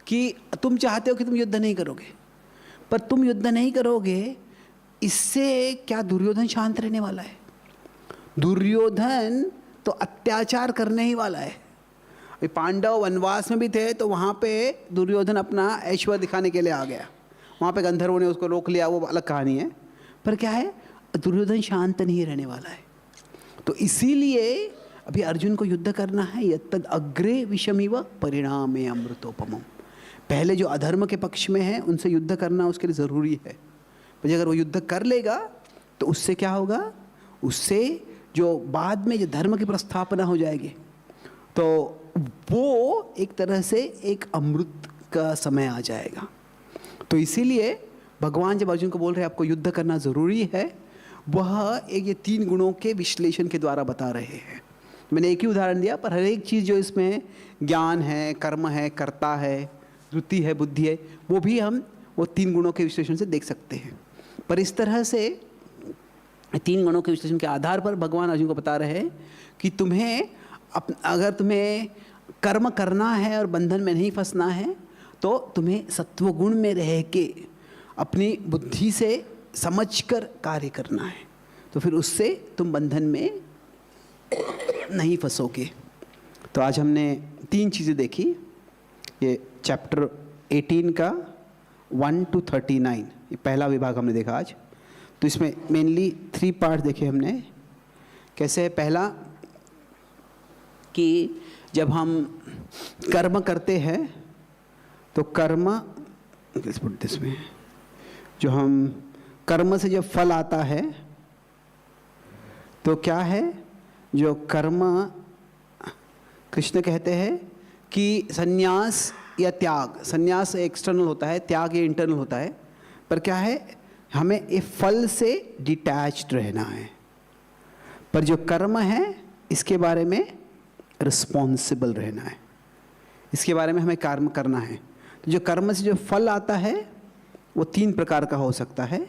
कि तुम चाहते हो कि तुम युद्ध नहीं करोगे, पर तुम युद्ध नहीं करोगे इससे क्या दुर्योधन शांत रहने वाला है? दुर्योधन तो अत्याचार करने ही वाला है। अभी पांडव वनवास में भी थे तो वहाँ पे दुर्योधन अपना ऐश्वर्य दिखाने के लिए आ गया, वहाँ पे गंधर्वों ने उसको रोक लिया, वो अलग कहानी है। पर क्या है, दुर्योधन शांत नहीं रहने वाला है। तो इसीलिए अभी अर्जुन को युद्ध करना है। यत्तद अग्रे विषमिव परिणामे अमृतोपमम्। पहले जो अधर्म के पक्ष में है उनसे युद्ध करना उसके लिए ज़रूरी है। पर अगर वो युद्ध कर लेगा तो उससे क्या होगा, उससे जो बाद में जो धर्म की प्रस्थापना हो जाएगी तो वो एक तरह से एक अमृत का समय आ जाएगा। तो इसीलिए भगवान जब अर्जुन को बोल रहे हैं आपको युद्ध करना ज़रूरी है, वह एक ये 3 गुणों के विश्लेषण के द्वारा बता रहे हैं। मैंने एक ही उदाहरण दिया, पर हर एक चीज़ जो इसमें ज्ञान है, कर्म है, कर्ता है, वृत्ति है, बुद्धि है, वो भी हम वो 3 गुणों के विश्लेषण से देख सकते हैं। पर इस तरह से 3 गुणों के विश्लेषण के आधार पर भगवान अर्जुन को बता रहे हैं कि तुम्हें अगर तुम्हें कर्म करना है और बंधन में नहीं फंसना है तो तुम्हें सत्वगुण में रह के अपनी बुद्धि से समझकर कार्य करना है, तो फिर उससे तुम बंधन में नहीं फंसोगे। तो आज हमने 3 चीज़ें देखी। ये चैप्टर 18 का 1 to 39 ये पहला विभाग हमने देखा आज। तो इसमें मेनली 3 पार्ट देखे हमने। कैसे है, पहला कि जब हम कर्म करते हैं तो कर्म इसमें जो हम कर्म से जब फल आता है तो क्या है, जो कर्म कृष्ण कहते हैं कि संन्यास या त्याग, संन्यास एक्सटर्नल होता है, त्याग ये इंटरनल होता है। पर क्या है, हमें ये फल से डिटैच्ड रहना है। पर जो कर्म है इसके बारे में रिस्पॉन्सिबल रहना है, इसके बारे में हमें कर्म करना है। तो जो कर्म से जो फल आता है वो 3 प्रकार का हो सकता है।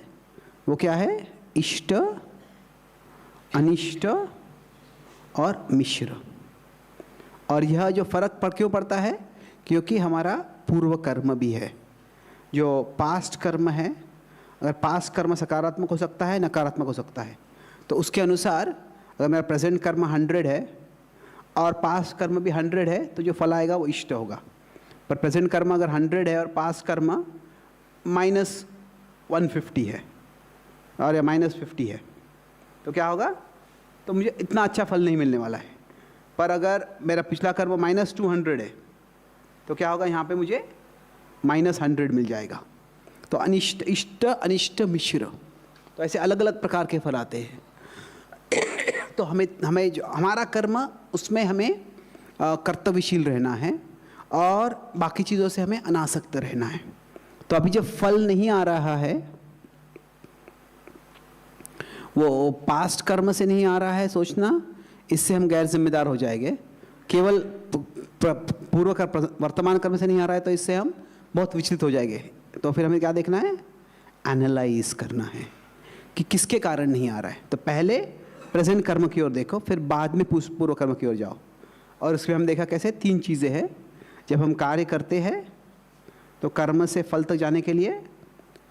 वो क्या है, इष्ट, अनिष्ट और मिश्र। और यह जो फर्क क्यों पड़ता है, क्योंकि हमारा पूर्व कर्म भी है। जो पास्ट कर्म है, अगर पास्ट कर्म सकारात्मक हो सकता है, नकारात्मक हो सकता है, तो उसके अनुसार अगर मेरा प्रेजेंट कर्म 100 है और पास्ट कर्म भी 100 है तो जो फल आएगा वो इष्ट होगा। पर प्रेजेंट कर्म अगर 100 है और पास्ट कर्म -150 है और या -50 है तो क्या होगा, तो मुझे इतना अच्छा फल नहीं मिलने वाला है। पर अगर मेरा पिछला कर्म -200 है तो क्या होगा, यहाँ पे मुझे -100 मिल जाएगा। तो अनिष्ट, इष्ट, अनिष्ट, मिश्र, तो ऐसे अलग अलग प्रकार के फल आते हैं। तो हमें जो हमारा कर्म उसमें हमें कर्तव्यशील रहना है और बाकी चीज़ों से हमें अनासक्त रहना है। तो अभी जब फल नहीं आ रहा है, वो पास्ट कर्म से नहीं आ रहा है सोचना, इससे हम गैर जिम्मेदार हो जाएंगे। केवल पूर्व कर्म, वर्तमान कर्म से नहीं आ रहा है तो इससे हम बहुत विचलित हो जाएंगे। तो फिर हमें क्या देखना है, एनालाइज करना है कि किसके कारण नहीं आ रहा है। तो पहले प्रेजेंट कर्म की ओर देखो, फिर बाद में पूर्व कर्म की ओर जाओ। और उसमें हम देखा कैसे 3 चीज़ें हैं। जब हम कार्य करते हैं तो कर्म से फल तक जाने के लिए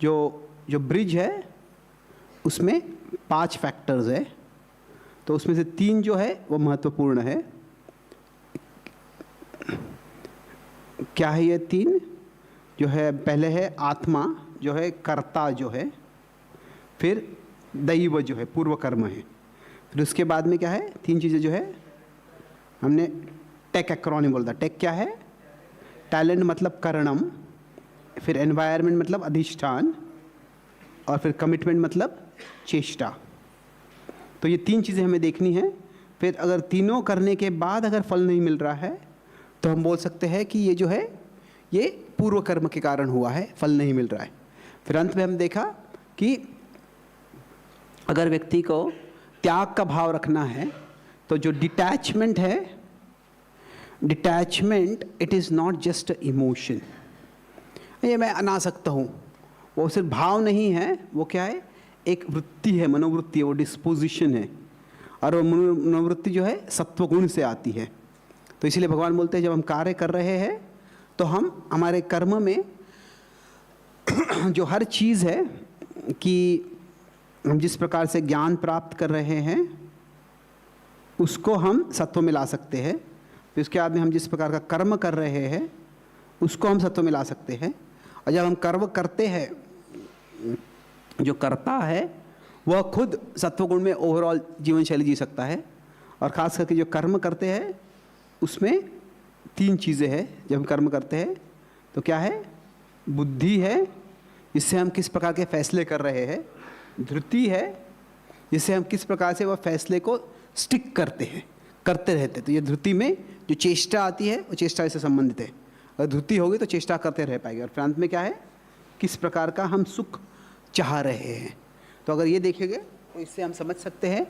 जो ब्रिज है उसमें 5 फैक्टर्स है। तो उसमें से 3 जो है वो महत्वपूर्ण है। क्या है ये 3? जो है पहले है आत्मा, जो है कर्ता जो है, फिर दैव जो है पूर्व कर्म है, फिर उसके बाद में क्या है 3 चीज़ें जो है हमने टेक एक्रोनिम बोलता। टेक क्या है, टैलेंट मतलब करणम, फिर एनवायरनमेंट मतलब अधिष्ठान, और फिर कमिटमेंट मतलब चेष्टा। तो ये 3 चीज़ें हमें देखनी है। फिर अगर तीनों करने के बाद अगर फल नहीं मिल रहा है तो हम बोल सकते हैं कि ये जो है ये पूर्व कर्म के कारण हुआ है, फल नहीं मिल रहा है। फिर अंत में हम देखा कि अगर व्यक्ति को त्याग का भाव रखना है तो जो डिटैचमेंट है, detachment it is not just emotion, ये मैं अनासक्त हूँ, वो सिर्फ भाव नहीं है, वो क्या है, एक वृत्ति है, मनोवृत्ति है, वो डिस्पोजिशन है। और वो मनोवृत्ति जो है सत्वगुण से आती है। तो इसीलिए भगवान बोलते हैं जब हम कार्य कर रहे हैं तो हम हमारे कर्म में जो हर चीज़ है कि हम जिस प्रकार से ज्ञान प्राप्त कर रहे हैं उसको हम सत्व में ला सकते हैं। फिर उसके बाद में हम जिस प्रकार का कर्म कर रहे हैं उसको हम सत्व में ला सकते हैं। और जब हम कर्म करते हैं, जो करता है वह खुद सत्वगुण में ओवरऑल जीवन शैली जी सकता है। और ख़ास करके जो कर्म करते हैं उसमें 3 चीज़ें हैं। जब हम कर्म करते हैं तो क्या है? बुद्धि है, जिससे हम किस प्रकार के फैसले कर रहे हैं। धृति है, जिससे हम किस प्रकार से वह फैसले को स्टिक करते हैं, करते रहते हैं। तो ये धृति में जो चेष्टा आती है वो चेष्टा से संबंधित है। अगर धृति होगी तो चेष्टा करते रह पाएंगे। और फिर अंत में क्या है? किस प्रकार का हम सुख चाह रहे हैं। तो अगर ये देखेंगे तो इससे हम समझ सकते हैं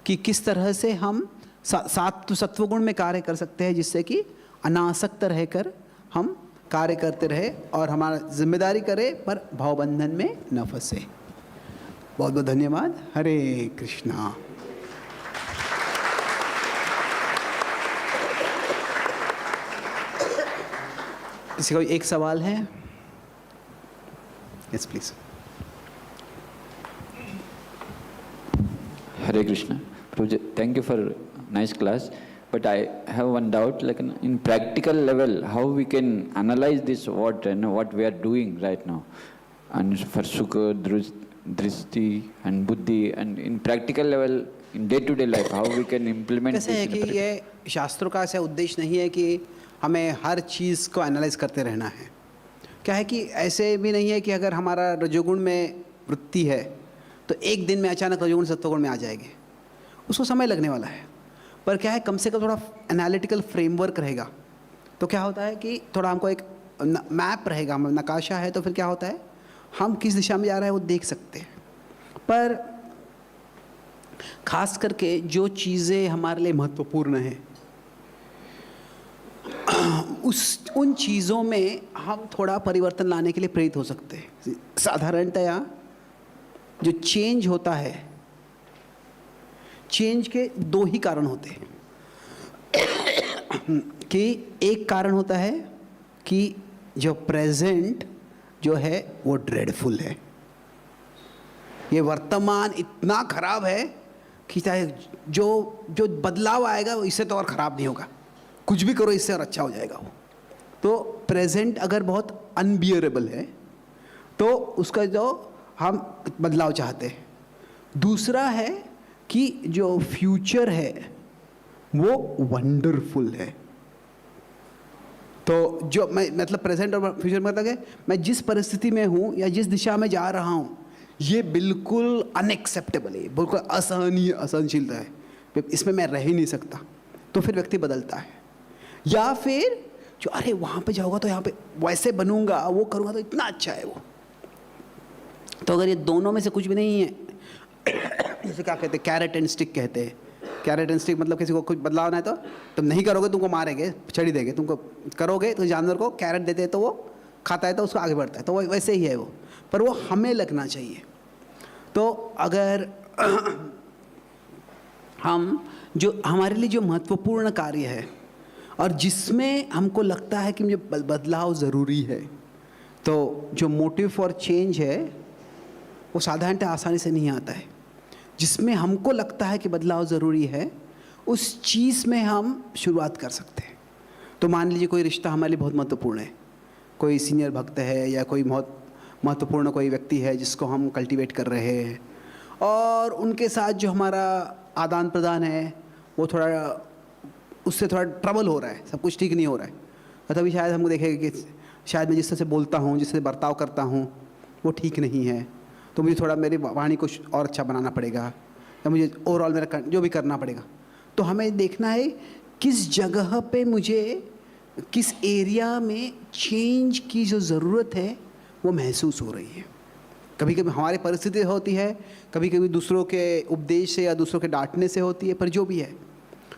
कि किस तरह से हम सत्वगुण में कार्य कर सकते हैं, जिससे कि अनासक्त रहकर हम कार्य करते रहे और हमारा जिम्मेदारी करे पर भावबंधन में न फंसे। बहुत बहुत धन्यवाद। हरे कृष्णा। किसी का एक सवाल है? Yes please. Hare Krishna. Prabhuji, thank you for nice class. But I have one doubt, like in practical level, how we can analyze this what we are doing right now, and for sukha, drishti, and buddhi, and in practical level, in day-to-day life, how we can implement this? कैसे है कि ये शास्त्रों का ऐसा उद्देश्य नहीं है कि हमें हर चीज़ को एनालाइज करते रहना है। क्या है कि ऐसे भी नहीं है कि अगर हमारा रजोगुण में वृत्ति है तो एक दिन में अचानक रजोगुण सत्वगुण में आ जाएंगे, उसको समय लगने वाला है। पर क्या है, कम से कम थोड़ा एनालिटिकल फ्रेमवर्क रहेगा तो क्या होता है कि थोड़ा हमको एक मैप रहेगा, नकाशा है, तो फिर क्या होता है हम किस दिशा में जा रहे हैं वो देख सकते हैं। पर खास करके जो चीज़ें हमारे लिए महत्वपूर्ण हैं उन चीज़ों में हम थोड़ा परिवर्तन लाने के लिए प्रेरित हो सकते हैं। साधारणतया जो चेंज होता है, चेंज के 2 ही कारण होते हैं कि एक कारण होता है कि जो प्रेजेंट जो है वो ड्रेडफुल है, ये वर्तमान इतना खराब है कि चाहे जो बदलाव आएगा वो इससे तो और ख़राब नहीं होगा, कुछ भी करो इससे और अच्छा हो जाएगा वो। तो प्रेजेंट अगर बहुत अनबियरेबल है तो उसका जो हम बदलाव चाहते हैं। दूसरा है कि जो फ्यूचर है वो वंडरफुल है। तो जो मैं मतलब प्रेजेंट और फ्यूचर मतलब है मैं जिस परिस्थिति में हूँ या जिस दिशा में जा रहा हूँ ये बिल्कुल अनएक्सेप्टेबल है, बिल्कुल असहनीय, असहनशीलता है, इसमें मैं रह ही नहीं सकता। तो फिर व्यक्ति बदलता है। या फिर जो अरे वहाँ पे जाऊँगा तो यहाँ पे वैसे बनूंगा, वो करूँगा तो इतना अच्छा है वो। तो अगर ये दोनों में से कुछ भी नहीं है, जैसे क्या कहते हैं, कैरेट एंड स्टिक कहते हैं। कैरेट एंड स्टिक मतलब किसी को कुछ बदलावना है तो तुम नहीं करोगे तुमको मारेंगे, छड़ी देंगे, तुमको करोगे तो जानवर को कैरेट देते हैं तो वो खाता है तो उसको आगे बढ़ता है, तो वो वैसे ही है वो। पर वो हमें लगना चाहिए। तो अगर हम जो हमारे लिए जो महत्वपूर्ण कार्य है और जिसमें हमको लगता है कि मुझे बदलाव ज़रूरी है, तो जो मोटिव फॉर चेंज है वो साधारणतः आसानी से नहीं आता है। जिसमें हमको लगता है कि बदलाव ज़रूरी है उस चीज़ में हम शुरुआत कर सकते हैं। तो मान लीजिए कोई रिश्ता हमारे लिए बहुत महत्वपूर्ण है, कोई सीनियर भक्त है या कोई बहुत महत्वपूर्ण कोई व्यक्ति है जिसको हम कल्टीवेट कर रहे हैं और उनके साथ जो हमारा आदान प्रदान है वो थोड़ा उससे थोड़ा ट्रबल हो रहा है, सब कुछ ठीक नहीं हो रहा है। और तभी शायद हमको देखेगा कि शायद मैं जिस तरह से बोलता हूँ, जिस तरह से बर्ताव करता हूँ वो ठीक नहीं है, तो मुझे थोड़ा मेरी वाणी को और अच्छा बनाना पड़ेगा या मुझे ओवरऑल मेरा जो भी करना पड़ेगा। तो हमें देखना है किस जगह पे मुझे किस एरिया में चेंज की जो ज़रूरत है वो महसूस हो रही है। कभी कभी हमारी परिस्थिति होती है, कभी कभी दूसरों के उपदेश से या दूसरों के डांटने से होती है, पर जो भी है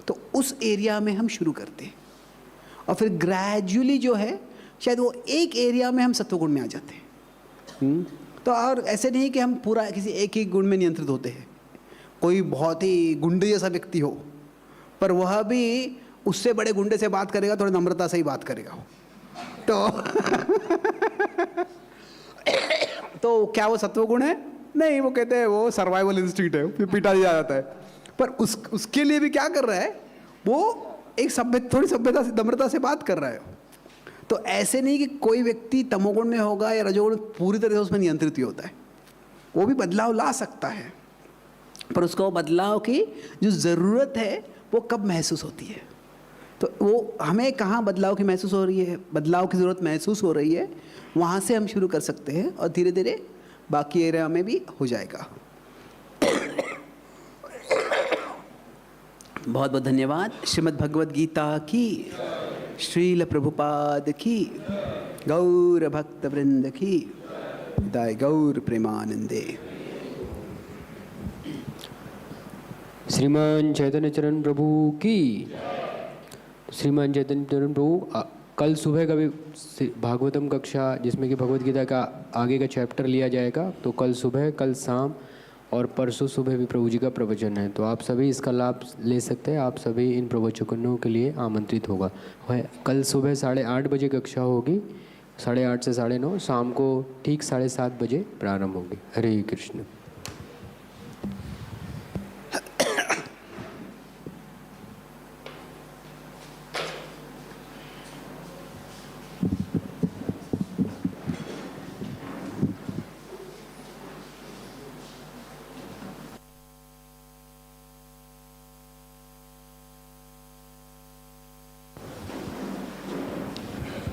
तो उस एरिया में हम शुरू करते हैं और फिर ग्रेजुअली जो है शायद वो एक एरिया में हम सत्वगुण में आ जाते हैं। तो और ऐसे नहीं कि हम पूरा किसी एक ही गुण में नियंत्रित होते हैं। कोई बहुत ही गुंडे जैसा व्यक्ति हो पर वह भी उससे बड़े गुंडे से बात करेगा, थोड़ी नम्रता से ही बात करेगा वो तो क्या वो सत्वगुण है? नहीं, वो कहते हैं वो सर्वाइवल इंस्टिंक्ट है, फिर पीटा दिया जाता है। पर उसके लिए भी क्या कर रहा है वो, एक थोड़ी सभ्यता से, नम्रता से बात कर रहा है। तो ऐसे नहीं कि कोई व्यक्ति तमोगुण में होगा या रजोगुण पूरी तरह से उसमें नियंत्रित ही होता है, वो भी बदलाव ला सकता है, पर उसको बदलाव की जो ज़रूरत है वो कब महसूस होती है। तो वो हमें कहाँ बदलाव की महसूस हो रही है, बदलाव की ज़रूरत महसूस हो रही है, वहाँ से हम शुरू कर सकते हैं और धीरे धीरे बाकी एरिया में भी हो जाएगा। बहुत बहुत धन्यवाद। श्रीमद् भगवद गीता की, श्रील प्रभुपाद की, गौर भक्त वृंद की, दाय गौर प्रेमानंदे। श्रीमान चैतन्य चरण प्रभु की। श्रीमान चैतन्य चरण प्रभु कल सुबह का भी भागवतम कक्षा जिसमें कि भगवत गीता का आगे का चैप्टर लिया जाएगा, तो कल सुबह, कल शाम और परसों सुबह भी प्रभु जी का प्रवचन है, तो आप सभी इसका लाभ ले सकते हैं। आप सभी इन प्रवचनों के लिए आमंत्रित होगा। कल सुबह 8:30 बजे कक्षा होगी, 8:30 से 9:30, शाम को ठीक 7:30 बजे प्रारंभ होगी। हरे कृष्ण।